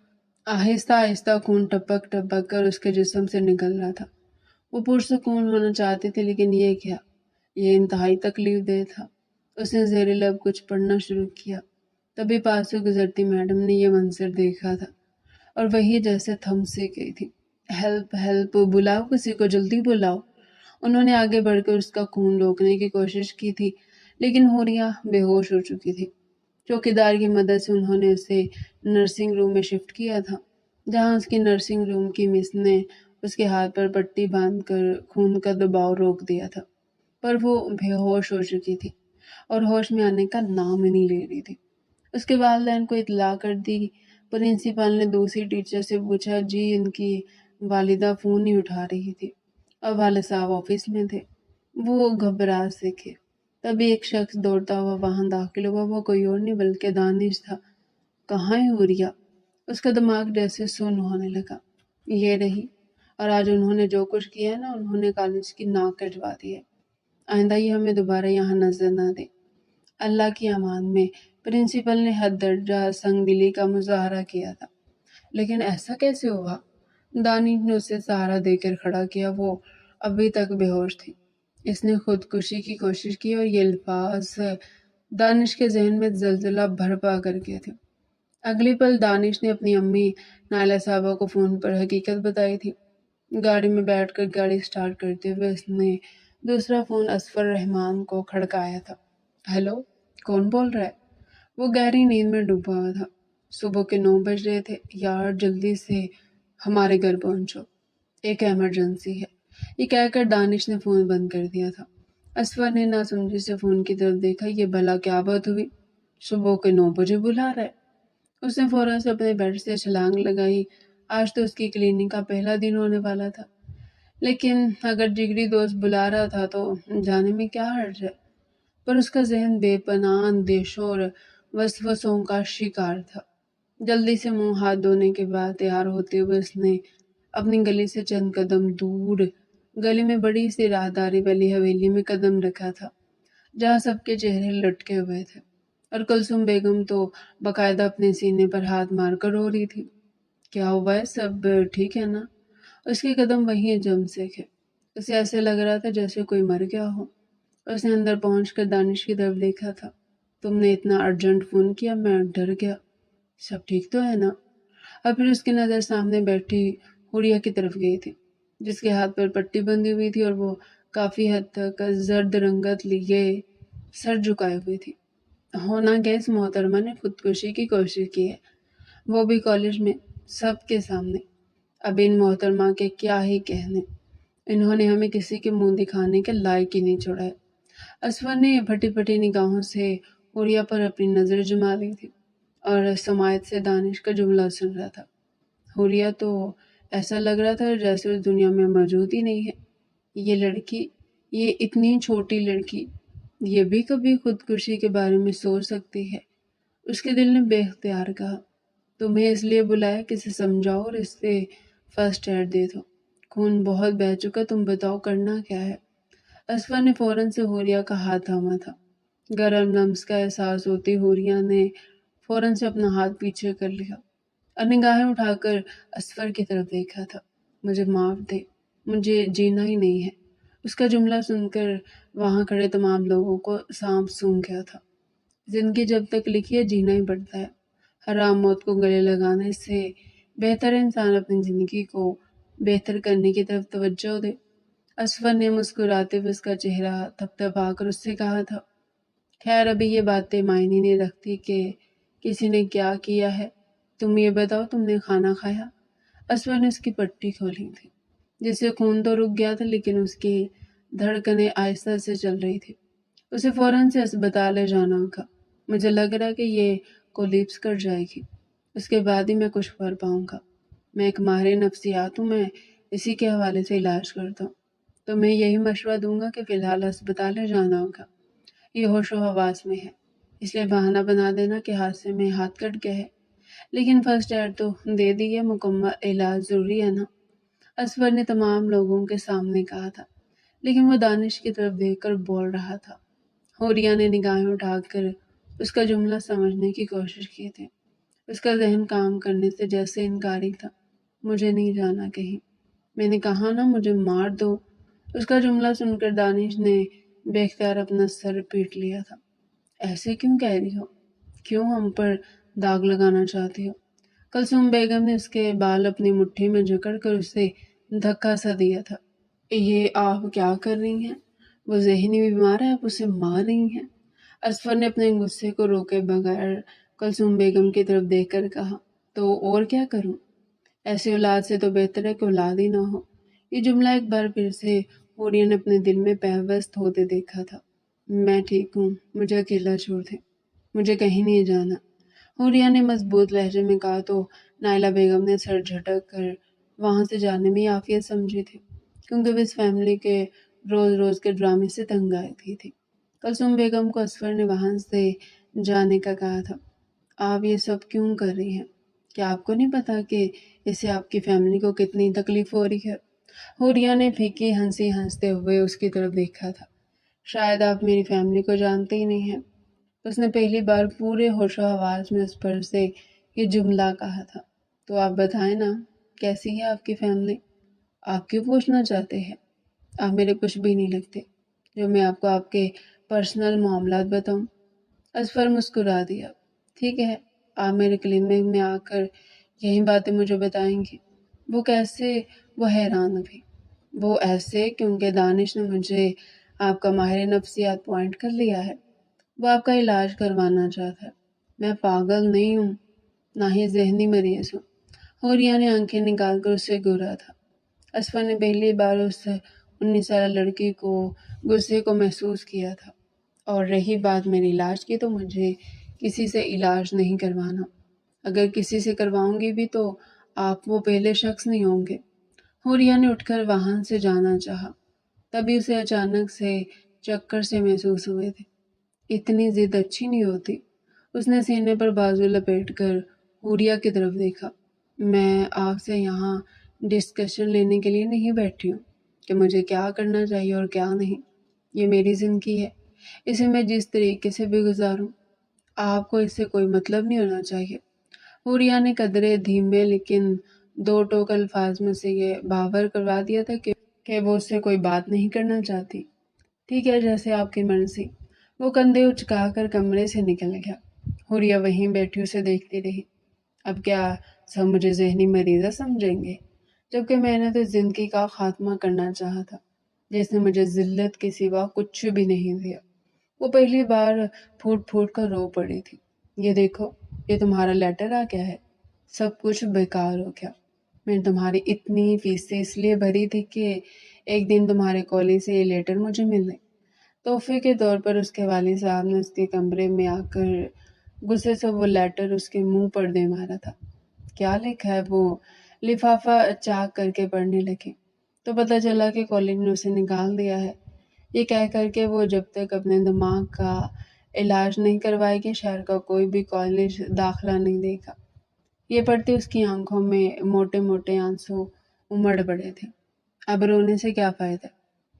آہستہ آہستہ خون ٹپک ٹپک کر اس کے جسم سے نکل رہا تھا۔ وہ پرسکون ہونا چاہتی تھی، لیکن یہ کیا؟ یہ انتہائی تکلیف دہ تھا۔ اس نے زیر لب کچھ پڑھنا شروع کیا، تبھی پاس سے گزرتی میڈم نے یہ منظر دیکھا تھا اور وہی جیسے تھم سی گئی تھی۔ ہیلپ ہیلپ، بلاؤ کسی کو، جلدی بلاؤ۔ انہوں نے آگے بڑھ کر اس کا خون روکنے کی کوشش کی تھی، لیکن حوریہ بے ہوش ہو چکی تھی۔ چوکیدار کی مدد سے انہوں نے اسے نرسنگ روم میں شفٹ کیا تھا، جہاں اس کی نرسنگ روم کی مس نے اس کے ہاتھ پر پٹی باندھ کر خون کا دباؤ روک دیا تھا، پر وہ بے ہوش ہو چکی تھی اور ہوش میں آنے کا نام ہی نہیں لے رہی تھی۔ اس کے والدین کو اطلاع کر دی۔ پرنسپل نے دوسری ٹیچر سے پوچھا، جی ان کی والدہ فون نہیں اٹھا رہی تھی اور والد صاحب آفس میں تھے۔ وہ گھبرا سے تھے۔ تبھی ایک شخص دوڑتا ہوا وہاں داخل ہوا۔ وہ کوئی اور نہیں بلکہ دانش تھا۔ کہاں ہے حوریہ؟ اس کا دماغ جیسے سن ہونے لگا۔ یہ رہی، اور آج انہوں نے جو کچھ کیا ہے نا، انہوں نے کالج کی ناک کٹوا دی ہے۔ آئندہ یہ ہمیں دوبارہ یہاں نظر نہ دے۔ اللہ کی امان میں۔ پرنسپل نے حد درجہ سنگ دلی کا مظاہرہ کیا تھا۔ لیکن ایسا کیسے ہوا؟ دانش نے اسے سہارا دے کر کھڑا کیا۔ وہ ابھی تک بے ہوش تھی۔ اس نے خودکشی کی کوشش کی، اور یہ الفاظ دانش کے ذہن میں زلزلہ برپا کر گئے تھے۔ اگلی پل دانش نے اپنی امی نائلہ صاحبہ کو فون پر حقیقت بتائی تھی۔ گاڑی میں بیٹھ کر گاڑی سٹارٹ کرتے ہوئے اس نے دوسرا فون اسفر رحمان کو کھڑکایا تھا۔ ہیلو، کون بول رہا ہے؟ وہ گہری نیند میں ڈوبا ہوا تھا۔ صبح کے 9 بج رہے تھے۔ یار جلدی سے ہمارے گھر پہنچو، ایک ایمرجنسی ہے، یہ کہہ کر دانش نے فون بند کر دیا تھا۔ اسفر نے ناسمجھی سے فون کی طرف دیکھا۔ یہ بھلا کیا بات ہوئی؟ صبح کے 9 بجے بلا رہا ہے۔ اس نے فوراً سے اپنے بیڈ سے چھلانگ لگائی۔ آج تو اس کی کلینک کا پہلا دن ہونے والا تھا، لیکن اگر جگری دوست بلا رہا تھا تو جانے میں کیا حرج ہے؟ پر اس کا ذہن بے پناہ اندیشوں اور وسوسوں کا شکار تھا۔ جلدی سے منہ ہاتھ دھونے کے بعد تیار ہوتے ہوئے اس نے اپنی گلی سے چند قدم دور گلی میں بڑی سی راہداری والی حویلی میں قدم رکھا تھا، جہاں سب کے چہرے لٹکے ہوئے تھے، اور کلثوم بیگم تو باقاعدہ اپنے سینے پر ہاتھ مار کر رو رہی تھی۔ کیا ہوا ہے؟ سب ٹھیک ہے نا؟ اس کے قدم وہیں جم سے تھے۔ اسے ایسے لگ رہا تھا جیسے کوئی مر گیا ہو۔ اس نے اندر پہنچ کر دانش کی طرف دیکھا تھا۔ تم نے اتنا ارجنٹ فون کیا، میں ڈر گیا۔ سب ٹھیک تو ہے نا؟ اور پھر اس کی نظر سامنے بیٹھی حوریہ کی طرف گئی تھی، جس کے ہاتھ پر پٹی بندھی ہوئی تھی اور وہ کافی حد تک زرد رنگت لیے سر جھکائے ہوئے تھی۔ ہونا کہ اس محترمہ نے خودکشی کی کوشش کی ہے، وہ بھی کالج میں، سب کے سامنے۔ اب ان محترمہ کے کیا ہی کہنے، انہوں نے ہمیں کسی کے منہ دکھانے کے لائق ہی نہیں چھوڑا ہے۔ اسور نے پھٹی پھٹی نگاہوں سے حوریہ پر اپنی نظر جما لی تھی اور سماعت سے دانش کا جملہ سن رہا تھا۔ حوریہ تو ایسا لگ رہا تھا جیسے اس دنیا میں موجود ہی نہیں ہے۔ یہ لڑکی، یہ اتنی چھوٹی لڑکی، یہ بھی کبھی خودکشی کے بارے میں سوچ سکتی ہے؟ اس کے دل نے بے اختیار کہا، تمہیں اس لیے بلایا کہ اسے سمجھاؤ اور اس سے فرسٹ ایڈ دے دو۔ خون بہت بہہ چکا، تم بتاؤ کرنا کیا ہے؟ اسور نے فوراً سے حوریہ کا ہاتھ تھاما تھا۔ گرم لمس کا احساس ہوتی حوریہ نے فوراً سے اپنا ہاتھ پیچھے کر لیا اور نگاہیں اٹھا کر اسور کی طرف دیکھا تھا۔ مجھے معاف دے، مجھے جینا ہی نہیں ہے۔ اس کا جملہ سن کر وہاں کھڑے تمام لوگوں کو سانپ سونگھ گیا تھا۔ زندگی جب تک لکھی ہے جینا ہی پڑتا ہے، حرام موت کو گلے لگانے سے بہتر انسان اپنی زندگی کو بہتر کرنے کی طرف توجہ دے۔ اسور نے مسکراتے ہوئے اس کا چہرہ تھپتھپا کر اس سے کہا تھا، خیر ابھی یہ باتیں معنی نہیں رکھتی کہ کسی نے کیا کیا ہے، تم یہ بتاؤ تم نے کھانا کھایا؟ اسور نے اس کی پٹی کھولی تھی، جس سے خون تو رک گیا تھا لیکن اس کی دھڑکنیں آہستہ سے چل رہی تھی۔ اسے فوراً سے اسپتال لے جانا ہوگا، مجھے لگ رہا کہ یہ کولیپس کر جائے گی، اس کے بعد ہی میں کچھ کر پاؤں گا۔ میں ایک ماہر نفسیات ہوں، میں اسی کے حوالے سے علاج کرتا ہوں، تو میں یہی مشورہ دوں گا کہ فی الحال اسپتال لے جانا ہوگا۔ یہ ہوش و حواس میں ہے، اس لیے بہانہ بنا دینا کہ حادثے میں ہاتھ کٹ گیا ہے، لیکن فرسٹ ایڈ تو دے دی ہے، مکمل علاج ضروری ہے نا؟ اسور نے تمام لوگوں کے سامنے کہا تھا، لیکن وہ دانش کی طرف دیکھ کر بول رہا تھا۔ حوریہ نے نگاہیں اٹھا کر اس کا جملہ سمجھنے کی کوشش کی تھی۔ اس کا ذہن کام کرنے سے جیسے انکاری تھا۔ مجھے نہیں جانا کہیں، میں نے کہا نا مجھے مار دو۔ اس کا جملہ سن کر دانش نے بے اختیار اپنا سر پیٹ لیا تھا۔ ایسے کیوں کہہ رہی ہو؟ کیوں ہم پر داغ لگانا چاہتی ہو؟ کلثوم بیگم نے اس کے بال اپنی مٹھی میں جکڑ کر اسے دھکا سا دیا تھا۔ یہ آپ کیا کر رہی ہیں؟ وہ ذہنی بیمار ہے، آپ اسے مار رہی ہیں۔ اسور نے اپنے غصے کو روکے بغیر کلثوم بیگم کی طرف دیکھ کر کہا، تو اور کیا کروں؟ ایسی اولاد سے تو بہتر ہے کہ اولاد ہی نہ ہو۔ یہ جملہ ایک بار پھر سے حوریہ نے اپنے دل میں پیوست ہوتے دیکھا تھا۔ میں ٹھیک ہوں، مجھے اکیلا چھوڑ دیں، مجھے کہیں نہیں جانا، حوریہ نے مضبوط لہجے میں کہا تو نائلہ بیگم نے سر جھٹک کر وہاں سے جانے میں عافیت سمجھی تھی، کیونکہ وہ اس فیملی کے روز روز کے ڈرامے سے تنگ آئی تھی۔ کلثوم بیگم کو اسور نے وہاں سے جانے کا کہا تھا۔ آپ یہ سب کیوں کر رہی ہیں؟ کیا آپ کو نہیں پتا کہ اس سے آپ کی فیملی کو کتنی تکلیف ہو رہی ہے؟ حوریہ نے پھیکی ہنسی ہنستے ہوئے اس کی طرف دیکھا تھا۔ شاید آپ میری فیملی کو جانتے ہی نہیں ہیں۔ اس نے پہلی بار پورے ہوش و حواس میں اس پر سے یہ جملہ کہا تھا۔ تو آپ بتائیں نا، کیسی ہے آپ کی فیملی؟ آپ کیوں پوچھنا چاہتے ہیں؟ آپ میرے کچھ بھی نہیں لگتے جو میں آپ کو آپ کے پرسنل معاملات بتاؤں۔ اسور مسکرا دیا، ٹھیک ہے، آپ میرے کلینک میں آ کر یہی باتیں مجھے بتائیں گی۔ وہ کیسے؟ وہ حیران ہوئی۔ وہ ایسے کیونکہ دانش نے مجھے آپ کا ماہر نفسیات پوائنٹ کر لیا ہے، وہ آپ کا علاج کروانا چاہتا ہے۔ میں پاگل نہیں ہوں، نہ ہی ذہنی مریض ہوں۔ حوریہ نے آنکھیں نکال کر اسے گھورا تھا۔ اسور نے پہلی بار اس 19 سالہ لڑکی کو غصے کو محسوس کیا تھا۔ اور رہی بات میرے علاج کی، تو مجھے کسی سے علاج نہیں کروانا، اگر کسی سے کرواؤں گی بھی تو آپ وہ پہلے شخص نہیں ہوں گے۔ حوریہ نے اٹھ کر وہاں سے جانا چاہا، تبھی اسے اچانک سے چکر سے محسوس ہوئے تھے۔ اتنی ضد اچھی نہیں ہوتی۔ اس نے سینے پر بازو لپیٹ کر حوریہ کی طرف دیکھا۔ میں آپ سے یہاں ڈسکشن لینے کے لیے نہیں بیٹھی ہوں کہ مجھے کیا کرنا چاہیے اور کیا نہیں۔ یہ میری زندگی ہے، اسے میں جس طریقے سے بھی گزاروں، آپ کو اس سے کوئی مطلب نہیں ہونا چاہیے۔ حوریہ نے قدرے دھیمے لیکن دو ٹوک الفاظ میں سے یہ باور کروا دیا تھا کہ وہ اس سے کوئی بات نہیں کرنا چاہتی۔ ٹھیک ہے، جیسے آپ کی مرضی۔ وہ کندھے اچکا کر کمرے سے نکل گیا۔ حوریہ وہیں بیٹھی اسے دیکھتی رہی۔ اب کیا سب مجھے ذہنی مریضہ سمجھیں گے؟ جبکہ میں نے تو زندگی کا خاتمہ کرنا چاہا تھا۔ جیسے مجھے ذلت کے سوا کچھ بھی نہیں دیا۔ وہ پہلی بار پھوٹ پھوٹ کر رو پڑی تھی۔ یہ دیکھو، یہ تمہارا لیٹر آ گیا ہے، سب کچھ بیکار ہو گیا۔ میں نے تمہاری اتنی فیسیں اس لیے بھری تھی کہ ایک دن تمہارے کالج سے یہ لیٹر مجھے ملے۔ تحفے کے طور پر اس کے والد صاحب نے اس کے کمرے میں آ کر غصے سے وہ لیٹر اس کے منہ پر دے مارا تھا۔ کیا لکھا ہے وہ لفافہ چاک کر کے پڑھنے لگے تو پتہ چلا کہ کالج نے اسے نکال دیا ہے۔ یہ کہہ کر کے وہ جب تک اپنے دماغ کا علاج نہیں کروائے گی شہر کا کوئی بھی کالج داخلہ نہیں دے گا۔ یہ پڑھتے اس کی آنکھوں میں موٹے موٹے آنسو امڑ پڑے تھے۔ اب رونے سے کیا فائدہ؟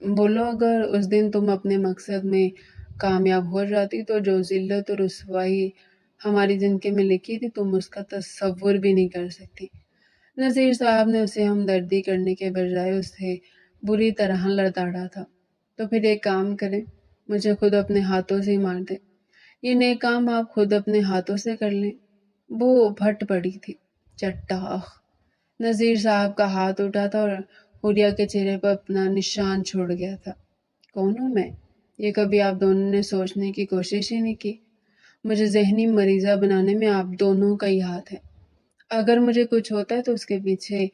بولو، اگر اس دن تم اپنے مقصد میں کامیاب ہو جاتی تو جو ذلت اور رسوائی ہماری زندگی میں لکھی تھی تم اس کا تصور بھی نہیں کر سکتی۔ نذیر صاحب نے اسے ہمدردی کرنے کے بجائے اسے بری طرح لڑاڑا تھا۔ تو پھر ایک کام کریں، مجھے خود اپنے ہاتھوں سے ہی مار دیں۔ یہ نیک کام آپ خود اپنے ہاتھوں سے کر لیں۔ وہ پھٹ پڑی تھی۔ چٹاخ! نذیر صاحب کا ہاتھ اٹھا تھا اور حوریہ کے چہرے پر اپنا نشان چھوڑ گیا تھا۔ کون ہوں میں؟ یہ کبھی آپ دونوں نے سوچنے کی کوشش ہی نہیں کی۔ مجھے ذہنی مریضہ بنانے میں آپ دونوں کا ہی ہاتھ ہے۔ اگر مجھے کچھ ہوتا ہے تو اس کے پیچھے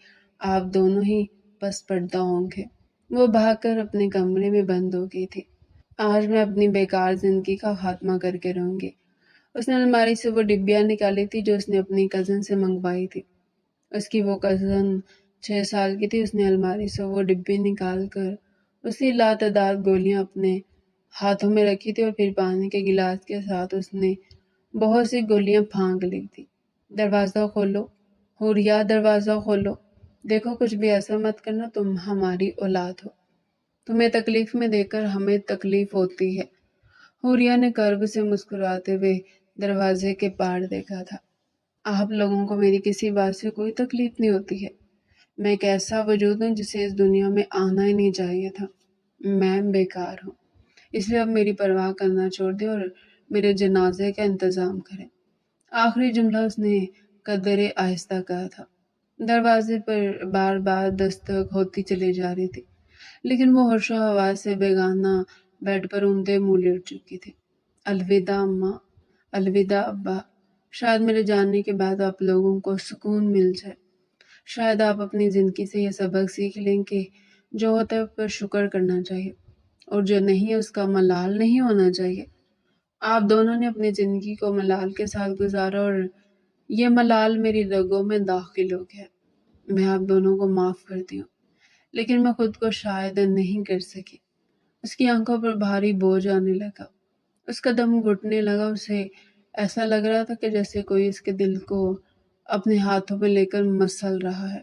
آپ دونوں ہی پس پردہ ہوں گے۔ وہ بھاگ کر اپنے کمرے میں بند ہو گئی تھی۔ آج میں اپنی بیکار زندگی کا خاتمہ کر کے رہوں گی۔ اس نے الماری سے وہ ڈبیاں نکالی تھی جو اس نے اپنی کزن سے منگوائی تھی۔ اس کی وہ کزن 6 سال کی تھی۔ اس نے الماری سے وہ ڈبی نکال کر اسی لاتعداد گولیاں اپنے ہاتھوں میں رکھی تھی اور پھر پانی کے گلاس کے ساتھ اس نے بہت سی گولیاں پھانک لی تھی۔ دروازہ کھولو، حوریہ، دروازہ کھولو۔ دیکھو، کچھ بھی ایسا مت کرنا، تم ہماری اولاد ہو۔ تمہیں تکلیف میں دے کر ہمیں تکلیف ہوتی ہے۔ حوریہ نے کرب سے مسکراتے ہوئے دروازے کے پار دیکھا تھا۔ آپ لوگوں کو میری کسی بات سے کوئی تکلیف نہیں ہوتی ہے۔ میں ایک ایسا وجود ہوں جسے اس دنیا میں آنا ہی نہیں چاہیے تھا۔ میں بیکار ہوں، اس لیے اب میری پرواہ کرنا چھوڑ دیں اور میرے جنازے کا انتظام کریں۔ آخری جملہ اس نے قدرے آہستہ کہا تھا۔ دروازے پر بار بار دستک ہوتی چلی جا رہی تھی، لیکن وہ ہوش و حواس سے بیگانہ بیڈ پر اونتے منہ لیٹ چکی تھی۔ الوداع اماں، الوداع ابا، شاید میرے جانے کے بعد آپ لوگوں کو سکون مل جائے۔ شاید آپ اپنی زندگی سے یہ سبق سیکھ لیں کہ جو ہوتا ہے اس پر شکر کرنا چاہیے اور جو نہیں اس کا ملال نہیں ہونا چاہیے۔ آپ دونوں نے اپنی زندگی کو ملال کے ساتھ گزارا اور یہ ملال میری رگوں میں داخل ہو گیا۔ میں آپ دونوں کو معاف کرتی ہوں، لیکن میں خود کو شاید نہیں کر سکی۔ اس کی آنکھوں پر بھاری بوجھ آنے لگا۔ اس کا دم گھٹنے لگا۔ اسے ایسا لگ رہا تھا کہ جیسے کوئی اس کے دل کو اپنے ہاتھوں میں لے کر مسل رہا ہے۔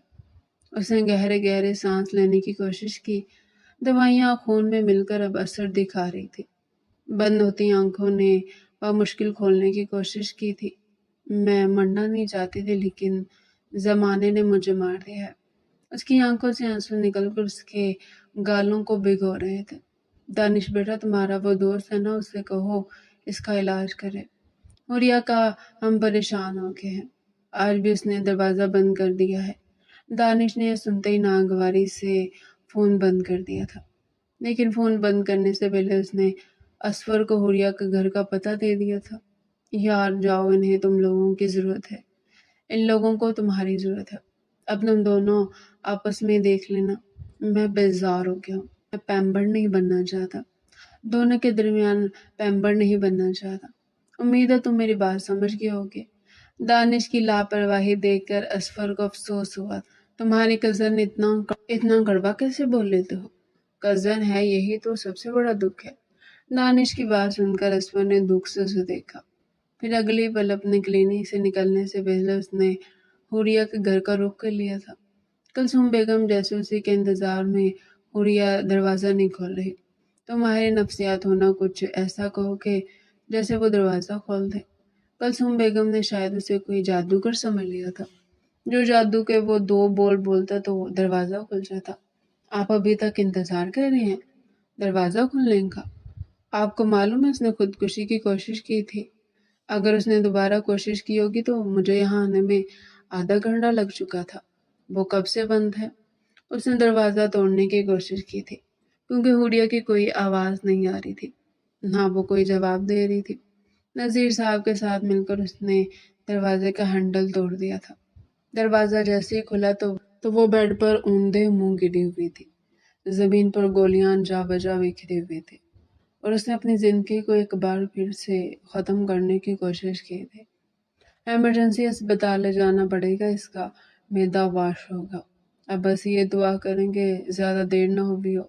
اس نے گہرے گہرے سانس لینے کی کوشش کی۔ دوائیاں خون میں مل کر اب اثر دکھا رہی تھی۔ بند ہوتی آنکھوں نے بمشکل کھولنے کی کوشش کی تھی۔ میں مرنا نہیں چاہتی تھی، لیکن زمانے نے مجھے مار دیا ہے۔ اس کی آنکھوں سے آنسو نکل کر اس کے گالوں کو بھگو رہے تھے۔ دانش بیٹا، تمہارا وہ دوست ہے نا، اس سے کہو اس کا علاج کرے۔ حوریہ کا ہم پریشان ہو گئے ہیں۔ آج بھی اس نے دروازہ بند کر دیا ہے۔ دانش نے یہ سنتے ہی ناگواری سے فون بند کر دیا تھا، لیکن فون بند کرنے سے پہلے اس نے اسفر کو حوریہ کے گھر کا پتہ دے دیا تھا۔ یار جاؤ، انہیں تم لوگوں کی ضرورت ہے، ان لوگوں کو تمہاری ضرورت ہے۔ اب تم دونوں آپس میں دیکھ لینا۔ میں بیزار ہو گیا ہوں۔ میں پیمبر نہیں بننا چاہتا، دونوں کے درمیان پیمبر نہیں بننا چاہتا۔ امید ہے تم میری بات سمجھ گئے ہوگے۔ دانش کی لاپرواہی دیکھ کر اسفر کو افسوس ہوا۔ تمہاری کزن اتنا کڑوا کیسے بول لیتے ہو؟ کزن ہے، یہی تو سب سے بڑا دکھ ہے۔ دانش کی بات سن کر اسفر نے دکھ سے اسے دیکھا۔ پھر اگلی پل اپنے کلینک سے نکلنے سے پہلے اس نے حوریہ کے گھر کا رخ کر لیا تھا۔ کلثوم بیگم جیسے اسی کے انتظار میں حوریہ دروازہ نہیں کھول رہی۔ تو ماہر نفسیات ہونا کچھ ایسا کہو کہ جیسے وہ دروازہ کھول دے۔ کلثوم بیگم نے شاید اسے کوئی جادوگر سمجھ لیا تھا، جو جادو کے وہ 2 بول بولتا تو دروازہ کھل جاتا۔ آپ ابھی تک انتظار کر رہے ہیں دروازہ کھلنے کا؟ آپ کو معلوم ہے اس نے خودکشی کی کوشش کی تھی۔ اگر اس نے دوبارہ کوشش کی ہوگی تو مجھے یہاں آنے میں آدھا گھنٹہ لگ چکا تھا۔ وہ کب سے بند ہے؟ اس نے دروازہ توڑنے کی کوشش کی تھی، کیونکہ حوریہ کی کوئی آواز نہیں آ رہی تھی، نہ وہ کوئی جواب دے رہی تھی۔ نذیر صاحب کے ساتھ مل کر اس نے دروازے کا ہینڈل توڑ دیا تھا۔ دروازہ جیسے ہی کھلا تو وہ بیڈ پر اوندے منہ گری ہوئی تھی، زمین پر گولیاں جا بجا بکھری ہوئی تھی، اور اس نے اپنی زندگی کو ایک بار پھر سے ختم کرنے کی کوشش کی تھی۔ ایمرجنسی اسپتال لے جانا پڑے گا، اس کا معدہ واش ہوگا، اب بس یہ دعا کریں کہ زیادہ دیر نہ ہوئی ہو۔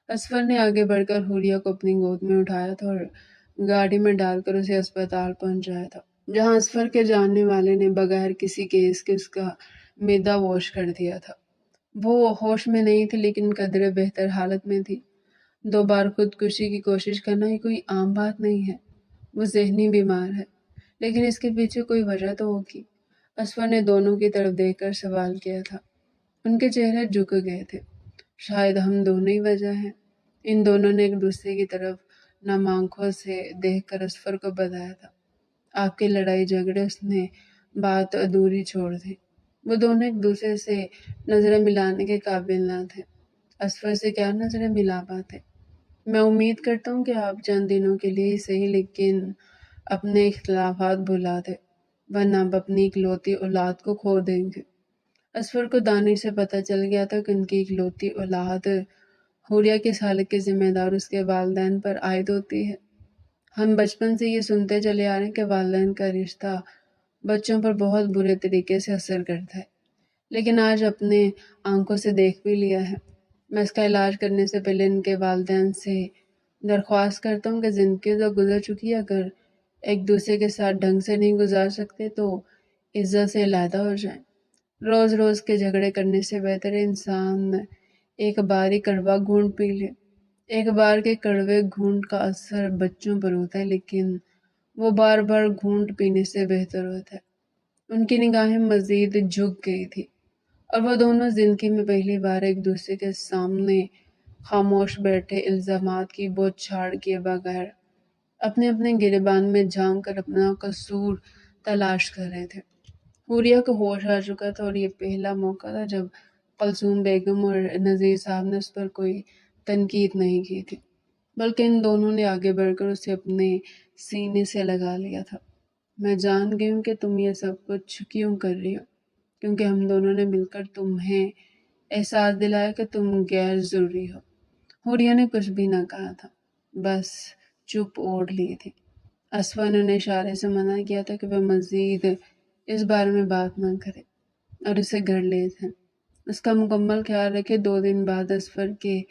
اسفر نے آگے بڑھ کر حوریہ کو اپنی گود میں اٹھایا تھا اور گاڑی میں ڈال کر اسے اسپتال پہنچایا تھا، جہاں اسفر کے جاننے والے نے بغیر کسی کیس کے اس کا معدہ واش کر دیا تھا۔ وہ ہوش میں نہیں تھی، لیکن قدرے بہتر حالت میں تھی۔ 2 بار خودکشی کی کوشش کرنا یہ کوئی عام بات نہیں ہے۔ وہ ذہنی بیمار ہے، لیکن اس کے پیچھے کوئی وجہ تو ہوگی۔ اسفر نے دونوں کی طرف دیکھ کر سوال کیا تھا۔ ان کے چہرے جھک گئے تھے۔ شاید ہم دونوں ہی وجہ ہیں۔ ان دونوں نے ایک دوسرے کی طرف نم آنکھوں سے دیکھ کر اسفر کو بتایا تھا۔ آپ کے لڑائی جھگڑے، اس نے بات ادھوری چھوڑ دی۔ وہ دونوں ایک دوسرے سے نظریں ملانے کے قابل نہ تھے۔ اسفر سے کیا نظریں ملا پاتے؟ میں امید کرتا ہوں کہ آپ چند دنوں کے لیے ہی صحیح لیکن اپنے اختلافات بھلا دیں، ورنہ آپ اپنی اکلوتی اولاد کو کھو دیں گے۔ اسفر کو دانش سے پتہ چل گیا تھا کہ ان کی اکلوتی اولاد حوریہ کے سالک کی ذمہ دار اس کے والدین پر عائد ہوتی ہے۔ ہم بچپن سے یہ سنتے چلے آ رہے ہیں کہ والدین کا رشتہ بچوں پر بہت برے طریقے سے اثر کرتا ہے، لیکن آج اپنے آنکھوں سے دیکھ بھی لیا ہے۔ میں اس کا علاج کرنے سے پہلے ان کے والدین سے درخواست کرتا ہوں کہ زندگی تو گزر چکی ہے، اگر ایک دوسرے کے ساتھ ڈھنگ سے نہیں گزار سکتے تو عزت سے علیحدہ ہو جائیں۔ روز روز کے جھگڑے کرنے سے بہتر ہے انسان ایک بار ہی کڑوا گھونٹ پی لے۔ ایک بار کے کڑوے گھونٹ کا اثر بچوں پر ہوتا ہے، لیکن وہ بار بار گھونٹ پینے سے بہتر ہوتا ہے۔ ان کی نگاہیں مزید جھک گئی تھی، اور وہ دونوں زندگی میں پہلی بار ایک دوسرے کے سامنے خاموش بیٹھے، الزامات کی بوچھاڑ کیے بغیر اپنے اپنے گریبان میں جھانک کر اپنا قصور تلاش کر رہے تھے۔ حوریہ کو ہوش آ چکا تھا، اور یہ پہلا موقع تھا جب کلثوم بیگم اور نذیر صاحب نے اس پر کوئی تنقید نہیں کی تھی، بلکہ ان دونوں نے آگے بڑھ کر اسے اپنے سینے سے لگا لیا تھا۔ میں جان گئی ہوں کہ تم یہ سب کچھ کیوں کر رہی ہو، کیونکہ ہم دونوں نے مل کر تمہیں احساس دلایا کہ تم غیر ضروری ہو۔ حوریہ نے کچھ بھی نہ کہا تھا، بس چپ اوڑھ لی تھی۔ اسفر نے انہیں اشارے سے منع کیا تھا کہ وہ مزید اس بارے میں بات نہ کرے اور اسے گھر لے جائیں۔ اس کا مکمل خیال رکھے۔ 2 دن بعد اسفر کے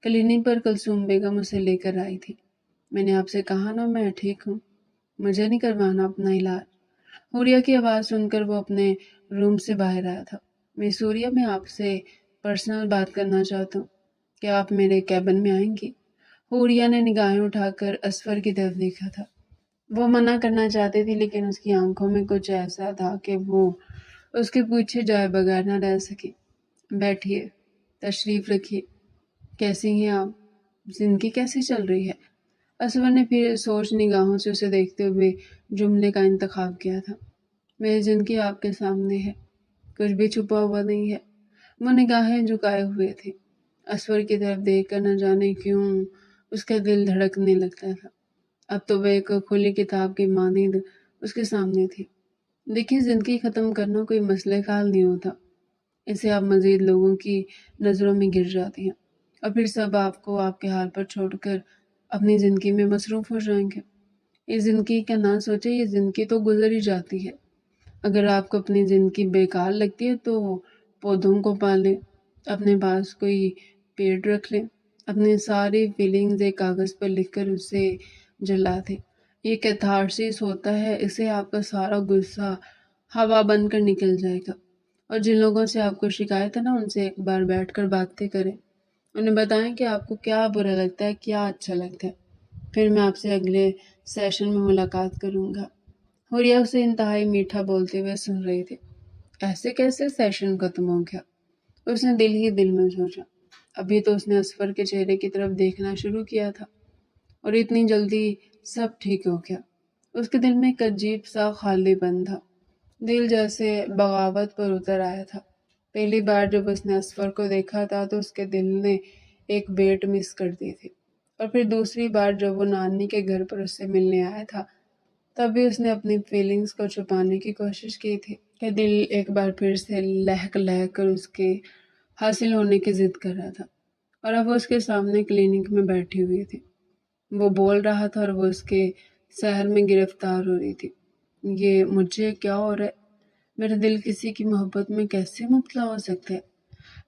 کلینک پر کلثوم بیگم اسے لے کر آئی تھی۔ میں نے آپ سے کہا نا میں ٹھیک ہوں، مجھے نہیں کروانا اپنا علاج۔ حوریہ کی آواز سن کر وہ اپنے روم سے باہر آیا تھا۔ مس حوریہ، میں آپ سے پرسنل بات کرنا چاہتا ہوں، کیا آپ میرے کیبن میں آئیں گی؟ حوریہ نے نگاہیں اٹھا کر اسفر کی طرف دیکھا تھا۔ وہ منع کرنا چاہتی تھی، لیکن اس کی آنکھوں میں کچھ ایسا تھا کہ وہ اس کے پوچھے جائے بغیر نہ رہ سکی۔ بیٹھیے، تشریف رکھیے، کیسی ہیں آپ؟ زندگی کیسی چل رہی ہے؟ اسفر نے پھر سوچ نگاہوں سے اسے دیکھتے ہوئے جملے کا انتخاب کیا تھا۔ میری زندگی آپ کے سامنے ہے، کچھ بھی چھپا ہوا نہیں ہے۔ وہ نگاہیں جھکائے ہوئے تھی، اسفر کی طرف دیکھ کر نہ جانے کیوں اس کا دل دھڑکنے لگتا تھا۔ اب تو وہ ایک کھلی کتاب کی مانند اس کے سامنے تھی۔ دیکھیے، زندگی ختم کرنا کوئی مسئلہ کا حل نہیں ہوتا، اسے آپ مزید لوگوں کی نظروں میں گر جاتی ہیں، اور پھر سب آپ کو آپ کے حال پر چھوڑ کر اپنی زندگی میں مصروف ہو جائیں گے۔ اس زندگی کا نہ سوچے، یہ زندگی تو گزر ہی جاتی ہے۔ اگر آپ کو اپنی زندگی بیکار لگتی ہے تو پودوں کو پالیں، اپنے پاس کوئی پیڑ رکھ لیں، اپنی ساری فیلنگز ایک کاغذ پر لکھ کر اسے جلا دیں۔ یہ کیتھارسس ہوتا ہے، اسے آپ کا سارا غصہ ہوا بن کر نکل جائے گا۔ اور جن لوگوں سے آپ کو شکایت ہے نا، ان سے ایک بار بیٹھ کر باتیں کریں، انہیں بتائیں کہ آپ کو کیا برا لگتا ہے، کیا اچھا لگتا ہے، پھر میں آپ سے اگلے سیشن میں ملاقات کروں گا۔ حوریہ اسے انتہائی میٹھا بولتے ہوئے سن رہی تھی۔ ایسے کیسے سیشن ختم ہو گیا؟ اس نے دل ہی دل میں سوچا۔ ابھی تو اس نے اسفر کے چہرے کی طرف دیکھنا شروع کیا تھا، اور اتنی جلدی سب ٹھیک ہو گیا۔ اس کے دل میں ایک عجیب سا خالی پن تھا، دل جیسے بغاوت پر اتر آیا تھا۔ پہلی بار جب اس نے اسفر کو دیکھا تھا تو اس کے دل نے ایک بیٹ مس کرتی تھی۔ اور پھر دوسری بار جب وہ نانی کے گھر پر اس سے ملنے آیا تھا تب بھی اس نے اپنی فیلنگز کو چھپانے کی کوشش کی تھی کہ دل ایک بار پھر سے لہک لہک کر اس کے حاصل ہونے کی ضد کر رہا تھا۔ اور اب وہ اس کے سامنے کلینک میں بیٹھی ہوئی تھی، وہ بول رہا تھا اور وہ اس کے سحر میں گرفتار ہو رہی تھی۔ یہ مجھے کیا ہو رہا ہے؟ میرا دل کسی کی محبت میں کیسے مبتلا ہو سکتا ہے؟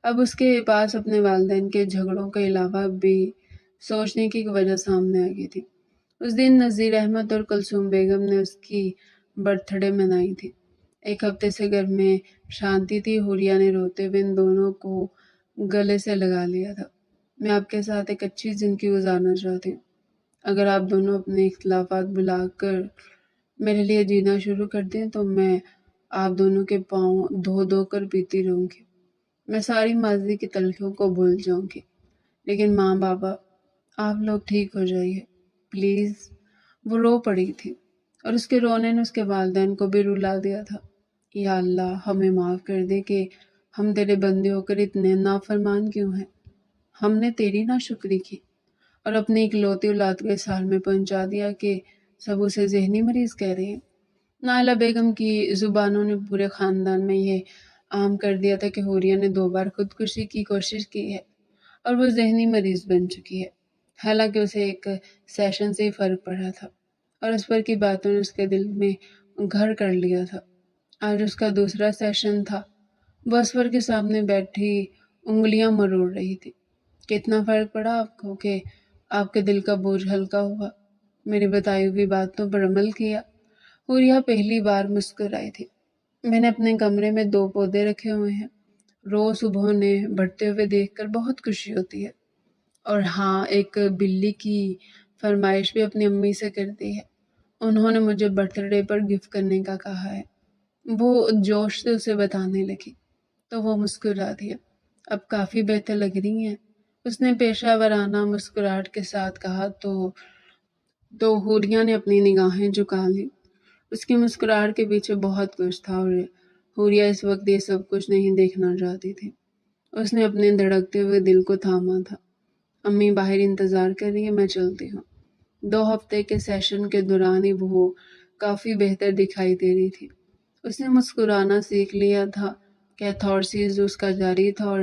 اب اس کے پاس اپنے والدین کے جھگڑوں کے علاوہ بھی سوچنے کی وجہ سامنے آ گئی تھی۔ اس دن نذیر احمد اور کلثوم بیگم نے اس کی برتھ ڈے منائی تھی۔ ایک ہفتے سے گھر میں شانتی تھی۔ حوریہ نے روتے ہوئے ان دونوں کو گلے سے لگا لیا تھا۔ میں آپ کے ساتھ ایک اچھی زندگی گزارنا چاہتی ہوں۔ اگر آپ دونوں اپنے اختلافات بلا کر میرے لیے جینا شروع کر دیں تو میں آپ دونوں کے پاؤں دھو دھو کر پیتی رہوں گی۔ میں ساری ماضی کی تلخیوں کو بھول جاؤں گی۔ لیکن ماں بابا، آپ لوگ ٹھیک ہو جائیے پلیز۔ وہ رو پڑی تھی اور اس کے رونے نے اس کے والدین کو بھی رلا دیا تھا۔ یا اللہ، ہمیں معاف کر دے کہ ہم تیرے بندے ہو کر اتنے نافرمان کیوں ہیں۔ ہم نے تیری ناشکری کی اور اپنی اکلوتی اولاد کو اس حال میں پہنچا دیا کہ سب اسے ذہنی مریض کہہ رہے ہیں۔ نائلہ بیگم کی زبانوں نے پورے خاندان میں یہ عام کر دیا تھا کہ حوریہ نے 2 بار خودکشی کی کوشش کی ہے اور وہ ذہنی مریض بن چکی ہے۔ حالانکہ اسے ایک سیشن سے ہی فرق پڑا تھا اور اس پر کی باتوں نے اس کے دل میں گھر کر لیا تھا۔ آج اس کا دوسرا سیشن تھا۔ وہ اسور کے سامنے بیٹھی انگلیاں مروڑ رہی تھی۔ کتنا فرق پڑا آپ کو کہ آپ کے دل کا بوجھ ہلکا ہوا؟ میری بتائی ہوئی باتوں پر عمل کیا؟ حوریہ پہلی بار مسکرائی تھی۔ میں نے اپنے کمرے میں 2 پودے رکھے ہوئے ہیں، روز صبح انہیں بڑھتے ہوئے دیکھ کر بہت خوشی ہوتی ہے۔ اور ہاں، ایک بلی کی فرمائش بھی اپنی امی سے کرتی ہے، انہوں نے مجھے برتھ ڈے پر گفٹ کرنے کا کہا ہے۔ وہ جوش سے اسے بتانے لگی تو وہ مسکرا دیا۔ اب کافی بہتر لگ رہی ہیں، اس نے پیشہ ورانہ مسکراہٹ کے ساتھ کہا تو حوریہ نے اپنی نگاہیں جھکا لی۔ اس کی مسکراہٹ کے پیچھے بہت کچھ تھا اور حوریہ اس وقت یہ سب کچھ نہیں دیکھنا چاہتی تھی۔ اس نے اپنے دھڑکتے ہوئے دل کو تھاما تھا۔ امی باہر انتظار کر رہی ہیں، میں چلتی ہوں۔ 2 ہفتے کے سیشن کے دوران ہی وہ کافی بہتر دکھائی دے رہی تھی۔ اس نے مسکرانا سیکھ لیا تھا۔ کیتھارسس اس کا جاری تھا اور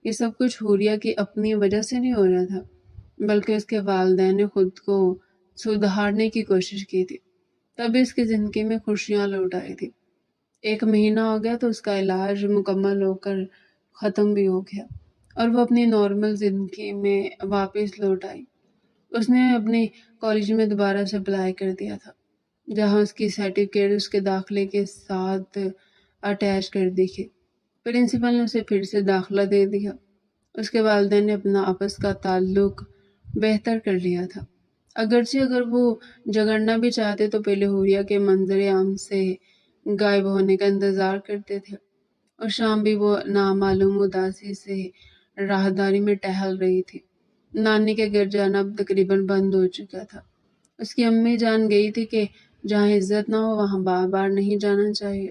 یہ سب کچھ حوریہ کی اپنی وجہ سے نہیں ہو رہا تھا، بلکہ اس کے والدین نے خود کو سدھارنے کی کوشش کی تھی۔ تبھی اس کی زندگی میں خوشیاں لوٹ آئی تھی۔ 1 مہینہ ہو گیا تو اس کا علاج مکمل ہو کر ختم بھی ہو گیا اور وہ اپنی نارمل زندگی میں واپس لوٹ آئی۔ اس نے اپنی کالج میں دوبارہ سے اپلائی کر دیا تھا، جہاں اس کی سرٹیفکیٹ اس کے داخلے کے ساتھ اٹیچ کر دی تھی۔ پرنسپل نے اسے پھر سے داخلہ دے دیا۔ اس کے والدین نے اپنا آپس کا تعلق بہتر کر لیا تھا، اگرچہ اگر وہ جھگڑنا بھی چاہتے تو پہلے حوریہ کے منظر عام سے غائب ہونے کا انتظار کرتے تھے، اور شام بھی وہ نامعلوم اداسی سے راہداری میں ٹہل رہی تھی۔ نانی کے گھر جانا اب تقریباً بند ہو چکا تھا۔ اس کی امی جان گئی تھی کہ جہاں عزت نہ ہو وہاں بار بار نہیں جانا چاہیے،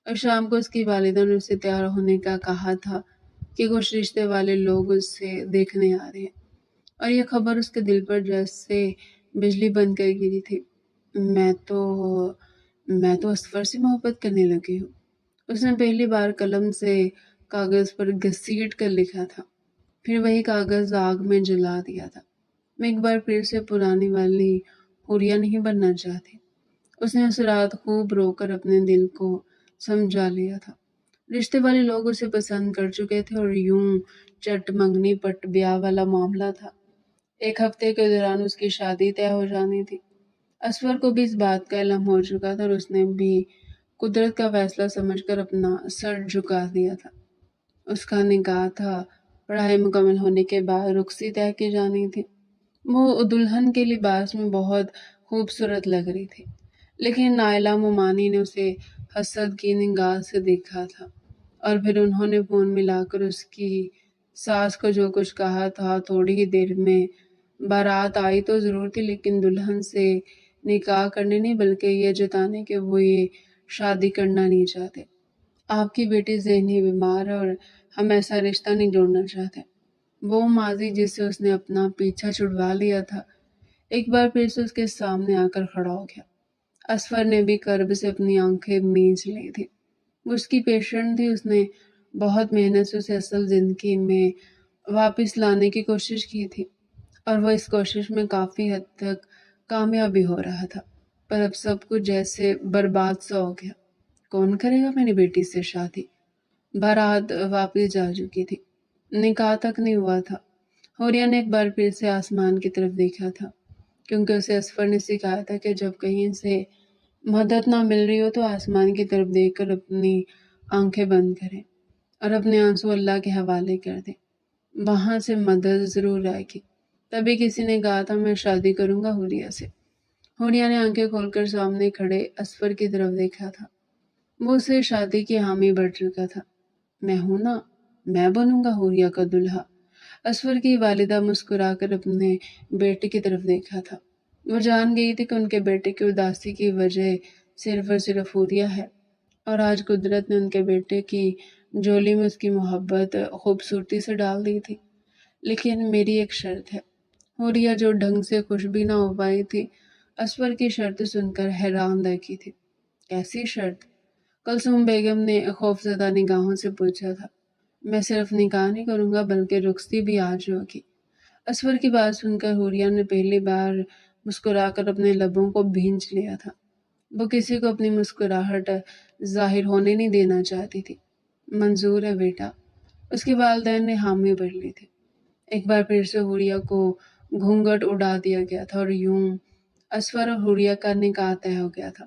اور شام کو اس کی والدہ نے اسے تیار ہونے کا کہا تھا کہ کچھ رشتے والے لوگ اس سے دیکھنے آ رہے ہیں، اور یہ خبر اس کے دل پر جیسے بجلی بن کر گری تھی۔ میں تو اسفر سے محبت کرنے لگی ہوں، اس نے پہلی بار قلم سے کاغذ پر گھسیٹ کر لکھا تھا، پھر وہی کاغذ آگ میں جلا دیا تھا۔ میں ایک بار پھر سے پرانی والی حوریہ نہیں بننا چاہتی۔ اس نے اس رات خوب رو کر اپنے دل کو سمجھا لیا تھا۔ رشتے والے لوگ اسے پسند کر چکے تھے اور یوں چٹ منگنی پٹ بیاہ والا معاملہ تھا۔ 1 ہفتے کے دوران اس کی شادی طے ہو جانی تھی۔ اسور کو بھی اس بات کا علم ہو چکا تھا اور اس نے بھی قدرت کا فیصلہ سمجھ کر اپنا سر جھکا دیا تھا۔ اس کا نکاح تھا، پڑھائی مکمل ہونے کے بعد رخصتی طے کی جانی تھی۔ وہ دلہن کے لباس میں بہت خوبصورت لگ رہی تھی، لیکن نائلہ مومانی نے اسے حسد کی نگاہ سے دیکھا تھا، اور پھر انہوں نے فون ملا کر اس کی ساس کو جو کچھ کہا تھا۔ تھوڑی ہی دیر میں بارات آئی تو ضرور تھی، لیکن دلہن سے نکاح کرنے نہیں بلکہ یہ جتانے کہ وہ یہ شادی کرنا نہیں چاہتے۔ آپ کی بیٹی ذہنی بیمار ہے اور ہم ایسا رشتہ نہیں جوڑنا چاہتے۔ وہ ماضی جس سے اس نے اپنا پیچھا چھڑوا لیا تھا ایک بار پھر سے اس کے سامنے آ کر کھڑا ہو گیا۔ اسفر نے بھی کرب سے اپنی آنکھیں مینچ لی تھی۔ وہ اس کی پیشنٹ تھی، اس نے بہت محنت سے اسے اصل زندگی میں واپس لانے کی کوشش کی تھی اور وہ اس کوشش میں کافی حد تک کامیاب بھی ہو رہا تھا، پر اب سب کچھ جیسے برباد سا ہو گیا۔ کون کرے گا میری بیٹی سے شادی؟ بارات واپس جا چکی تھی، نکاح تک نہیں ہوا تھا۔ حوریہ نے ایک بار پھر سے آسمان کی طرف دیکھا تھا، کیونکہ اسے اسفر نے سکھایا تھا کہ جب کہیں سے مدد نہ مل رہی ہو تو آسمان کی طرف دیکھ کر اپنی آنکھیں بند کریں اور اپنے آنسو اللہ کے حوالے کر دیں، وہاں سے مدد ضرور آئے گی۔ تبھی کسی نے کہا تھا میں شادی کروں گا حوریہ سے۔ حوریہ نے آنکھیں کھول کر سامنے کھڑے اسفر کی طرف دیکھا تھا، وہ اسے شادی کی حامی بڑھ چکا تھا۔ میں ہوں نا، میں بنوں گا حوریہ کا دلہا۔ اسفر کی والدہ مسکرا کر اپنے بیٹے کی طرف دیکھا تھا۔ وہ جان گئی تھی کہ ان کے بیٹے کی اداسی کی وجہ صرف اور صرف حوریہ ہے، اور آج قدرت نے ان کے بیٹے کی جولی میں اس کی محبت خوبصورتی سے ڈال دی تھی۔ لیکن میری ایک شرط ہے۔ حوریہ جو ڈھنگ سے خوش بھی نہ ہو پائی تھی، اسفر کی شرط سن کر حیران رہ گئی تھی۔ کیسی شرط؟ کلثوم بیگم نے خوفزدہ نگاہوں سے پوچھا تھا۔ میں صرف نکاح نہیں کروں گا بلکہ رخصتی بھی آج ہوگی۔ اسفر کی بات سن کر حوریہ نے پہلی بار مسکرا کر اپنے لبوں کو بھینچ لیا تھا۔ وہ کسی کو اپنی مسکراہٹ ظاہر ہونے نہیں دینا چاہتی تھی۔ منظور ہے بیٹا، اس کے والدین نے حامی بھر لی تھی۔ ایک بار پھر سے حوریہ کو گھونگھٹ اڑا دیا گیا تھا اور یوں اسفر اور حوریہ کا نکاح طے ہو گیا تھا۔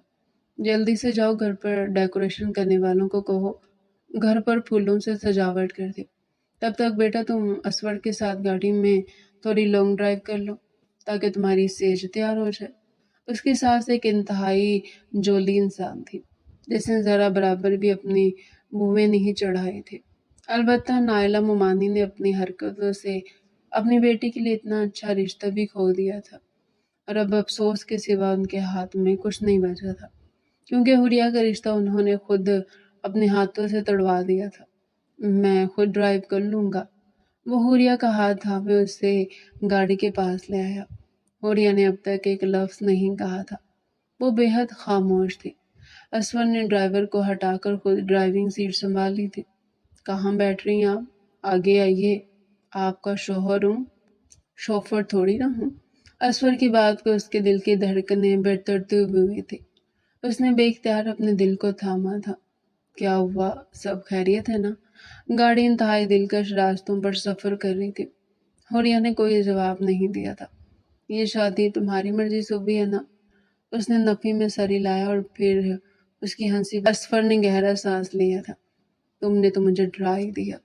جلدی سے جاؤ، گھر پر ڈیکوریشن کرنے والوں کو کہو گھر پر پھولوں سے سجاوٹ کر دے۔ تب تک بیٹا تم اسفر کے ساتھ گاڑی میں تھوڑی لانگ ڈرائیو کر لو تاکہ تمہاری سیج تیار ہو جائے۔ اس کی ساس ایک انتہائی جولی انسان تھی جس نے ذرا برابر بھی اپنی بویں نہیں چڑھائی تھی۔ البتہ نائلہ مومانی نے اپنی حرکتوں سے اپنی بیٹی کے لیے اتنا اچھا رشتہ بھی کھو دیا تھا، اور اب افسوس کے سوا ان کے ہاتھ میں کچھ نہیں بچا تھا، کیونکہ حوریہ کا رشتہ انہوں نے خود اپنے ہاتھوں سے تڑوا دیا تھا۔ میں خود ڈرائیو کر لوں گا۔ وہ حوریہ کا ہاتھ تھامے اسے گاڑی کے پاس لے آیا۔ حوریہ نے اب تک ایک لفظ نہیں کہا تھا، وہ بے حد خاموش تھی۔ اسفر نے ڈرائیور کو ہٹا کر خود ڈرائیونگ سیٹ سنبھال لی تھی۔ کہاں بیٹھ رہی ہیں آپ؟ آگے آئیے، آپ کا شوہر ہوں، شوفر تھوڑی نہ ہوں۔ اسفر کی بات کو اس کے دل کی دھڑکنیں بڑھتی ہوئی تھی۔ اس نے بے اختیار اپنے دل کو تھاما تھا۔ کیا ہوا؟ سب خیریت ہے نا؟ گاڑی انتہائی دلکش راستوں پر سفر کر رہی تھی۔ حوریہ نے کوئی جواب نہیں دیا تھا۔ یہ شادی تمہاری مرضی سے ہوئی ہے نا؟ اس نے نفی میں سر ہلایا اور پھر اس کی ہنسی۔ اسفر نے گہرا سانس لیا تھا۔ تم نے تو مجھے ڈرا ہی دیا۔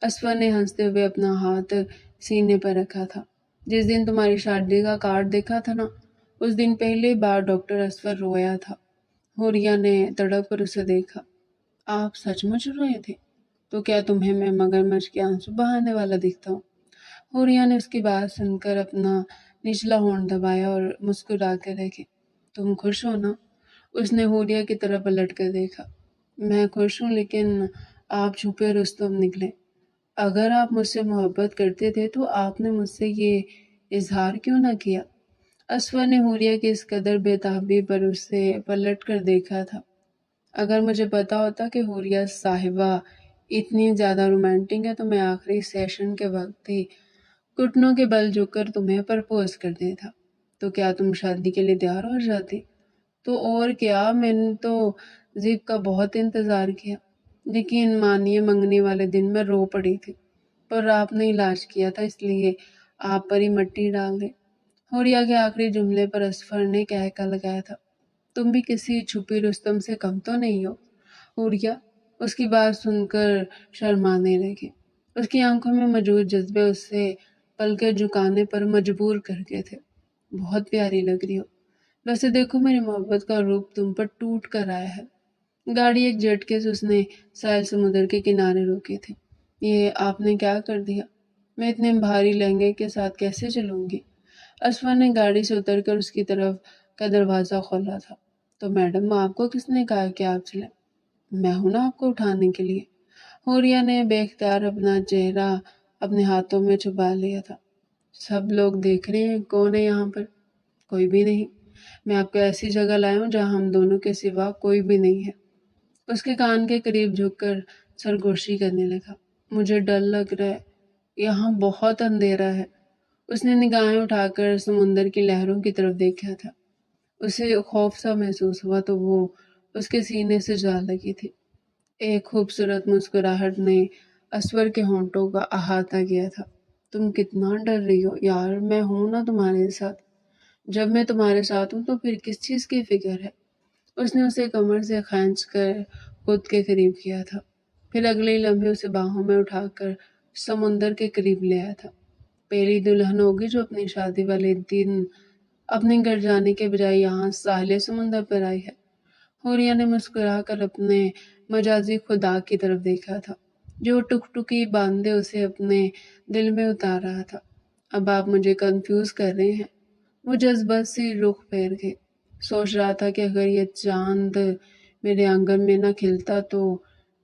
اسفر نے ہنستے ہوئے اپنا ہاتھ سینے پر رکھا تھا۔ جس دن تمہاری شادی کا کارڈ دیکھا تھا نا، اس دن پہلی بار ڈاکٹر اسفر رویا تھا۔ حوریہ نے تڑپ کر اسے دیکھا۔ آپ سچ مچ روئے تھے؟ تو کیا تمہیں میں مگرمچھ کے آنسو بہانے والا دکھتا ہوں؟ حوریہ نے اس کی بات سن کر اپنا نچلا ہونٹ دبایا اور مسکرا کر رکھی۔ تم خوش ہو نا؟ اس نے حوریہ کی طرف پلٹ کر دیکھا۔ میں خوش ہوں، لیکن آپ چھپے رستم نکلے۔ اگر آپ مجھ سے محبت کرتے تھے تو آپ نے مجھ سے یہ اظہار کیوں نہ کیا؟ اسفر نے حوریہ کی اس قدر بے تابی پر اسے پلٹ کر دیکھا تھا۔ اگر مجھے پتا ہوتا کہ حوریہ صاحبہ اتنی زیادہ رومانٹک ہے تو میں آخری سیشن کے وقت ہی گھٹنوں کے بل جھک کر تمہیں پرپوز کر دیا تھا۔ تو کیا تم شادی کے لیے تیار ہو جاتی؟ تو اور کیا، میں نے تو ضد کا بہت انتظار کیا۔ یقین مانیے منگنی والے دن میں رو پڑی تھی، پر آپ نے علاج کیا تھا، اس لیے آپ پر ہی مٹی ڈال دے۔ حوریہ کے آخری جملے پر اسفر نے کہکا لگایا تھا۔ تم بھی کسی چھپی رستم سے کم تو نہیں ہو حوریہ؟ اس کی بات سن کر شرمانے لگی۔ اس کی آنکھوں میں موجود جذبے اسے پلکیں جھکانے پر مجبور کر گئے تھے۔ بہت پیاری لگ رہی ہو، ویسے دیکھو میری محبت کا روپ تم پر ٹوٹ کر آیا ہے۔ گاڑی ایک جھٹکے سے اس نے ساحل سمندر کے کنارے روکی تھی۔ یہ آپ نے کیا کر دیا؟ میں اتنے بھاری لہنگے کے ساتھ کیسے چلوں گی؟ اسفر نے گاڑی سے اتر کر اس کی طرف کا دروازہ کھولا تھا۔ تو میڈم، آپ کو کس نے کہا کہ آپ چلیں؟ میں ہوں نا آپ کو اٹھانے کے لیے۔ حوریہ نے بے اختیار اپنا چہرہ اپنے ہاتھوں میں چھپا لیا تھا۔ سب لوگ دیکھ رہے ہیں، کون ہے یہاں پر؟ کوئی بھی نہیں۔ میں آپ کو ایسی جگہ لایا ہوں جہاں ہم دونوں کے سوا کوئی بھی نہیں ہے۔ اس کے کان کے قریب جھک کر سرگوشی کرنے لگا۔ مجھے ڈر لگ رہا ہے، یہاں بہت اندھیرا ہے۔ اس نے نگاہیں اٹھا کر سمندر کی لہروں کی طرف دیکھا تھا۔ اسے خوف سا محسوس ہوا تو وہ اس کے سینے سے جا لگی تھی۔ ایک خوبصورت مسکراہٹ نے اسور کے ہونٹوں کا احاطہ کیا تھا۔ تم کتنا ڈر رہی ہو یار، میں ہوں نا تمہارے ساتھ۔ جب میں تمہارے ساتھ ہوں تو پھر کس چیز کی فکر ہے؟ اس نے اسے کمر سے کھینچ کر خود کے قریب کیا تھا، پھر اگلے لمحے اسے باہوں میں اٹھا کر سمندر کے قریب لے آیا تھا۔ پہلی دلہن ہوگی جو اپنی شادی والے دن اپنے گھر جانے کے بجائے یہاں ساحل سمندر پر آئی ہے۔ حوریہ نے مسکرا کر اپنے مجازی خدا کی طرف دیکھا تھا، جو ٹک باندھے اسے اپنے دل میں اتار رہا تھا۔ اب آپ مجھے کنفیوز کر رہے ہیں۔ وہ جذبات سے رخ پھیر گئے۔ سوچ رہا تھا کہ اگر یہ چاند میرے آنگن میں نہ کھلتا تو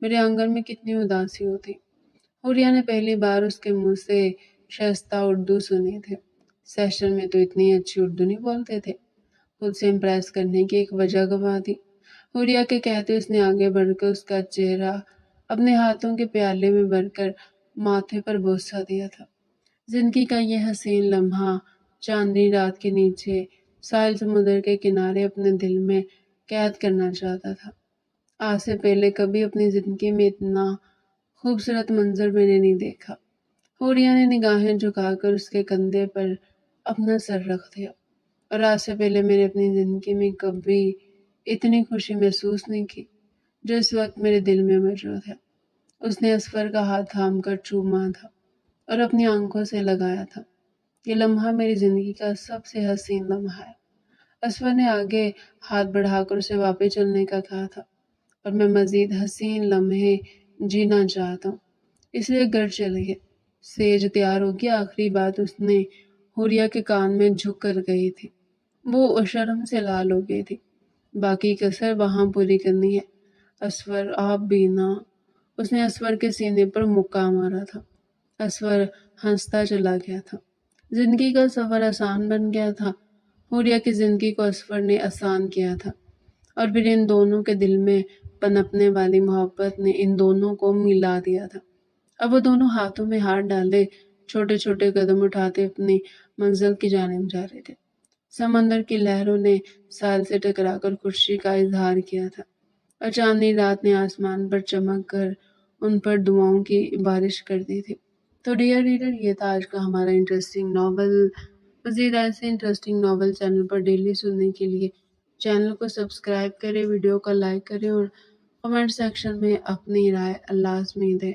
میرے آنگن میں کتنی اداسی ہوتی۔ حوریہ نے پہلی بار اس کے منہ سے شائستہ اردو سنی تھی۔ سیشن میں تو اتنی اچھی اردو نہیں بولتے تھے۔ خود سے امپریس کرنے کی ایک وجہ گنوا دی۔ حوریہ کے کہتے اس نے آگے بڑھ کر اس کا چہرہ اپنے ہاتھوں کے پیالے میں بھر کر ماتھے پر بوسہ دیا تھا۔ زندگی کا یہ حسین لمحہ چاندنی رات کے نیچے ساحل سمندر کے کنارے اپنے دل میں قید کرنا چاہتا تھا۔ آج سے پہلے کبھی اپنی زندگی میں اتنا خوبصورت منظر میں نے نہیں دیکھا۔ حوریہ نے نگاہیں جھکا کر اس کے کندھے پر اپنا سر رکھ دیا۔ اور آج سے پہلے میں نے اپنی زندگی میں کبھی اتنی خوشی محسوس نہیں کی جو اس وقت میرے دل میں موجود ہے۔ اس نے اسفر کا ہاتھ تھام کر چوما تھا اور اپنی آنکھوں سے لگایا تھا۔ یہ لمحہ میری زندگی کا سب سے حسین لمحہ ہے۔ اسفر نے آگے ہاتھ بڑھا کر اسے واپس چلنے کا کہا تھا، اور میں مزید حسین لمحے جینا چاہتا ہوں، اس لیے گھر چلیے۔ سیج تیار ہوگی، آخری بات اس نے حوریہ کے کان میں جھک کر کہی تھی۔ وہ شرم سے لال ہو گئی تھی۔ باقی کسر وہاں پوری کرنی ہے۔ اسفر آپ بھی نا۔ اس نے اسفر کے سینے پر مکہ مارا تھا۔ اسفر ہنستا چلا گیا تھا۔ زندگی کا سفر آسان بن گیا تھا۔ حوریہ کی زندگی کو اسفر نے آسان کیا تھا، اور پھر ان دونوں کے دل میں پنپنے والی محبت نے ان دونوں کو ملا دیا تھا۔ اب وہ دونوں ہاتھوں میں ہاتھ ڈالے چھوٹے چھوٹے قدم اٹھاتے اپنی منزل کی جانب جا رہے تھے۔ سمندر کی لہروں نے ساحل سے ٹکرا کر خوشی کا اظہار کیا تھا، اور چاندنی رات نے آسمان پر چمک کر ان پر دعاؤں کی بارش کر دی تھی۔ تو ڈیئر ریڈر، یہ تھا آج کا ہمارا انٹرسٹنگ ناول۔ مزید ایسے انٹرسٹنگ ناول چینل پر ڈیلی سننے کے لیے چینل کو سبسکرائب کریں، ویڈیو کو لائک کریں اور کمنٹ سیکشن میں اپنی رائے لازمی دیں۔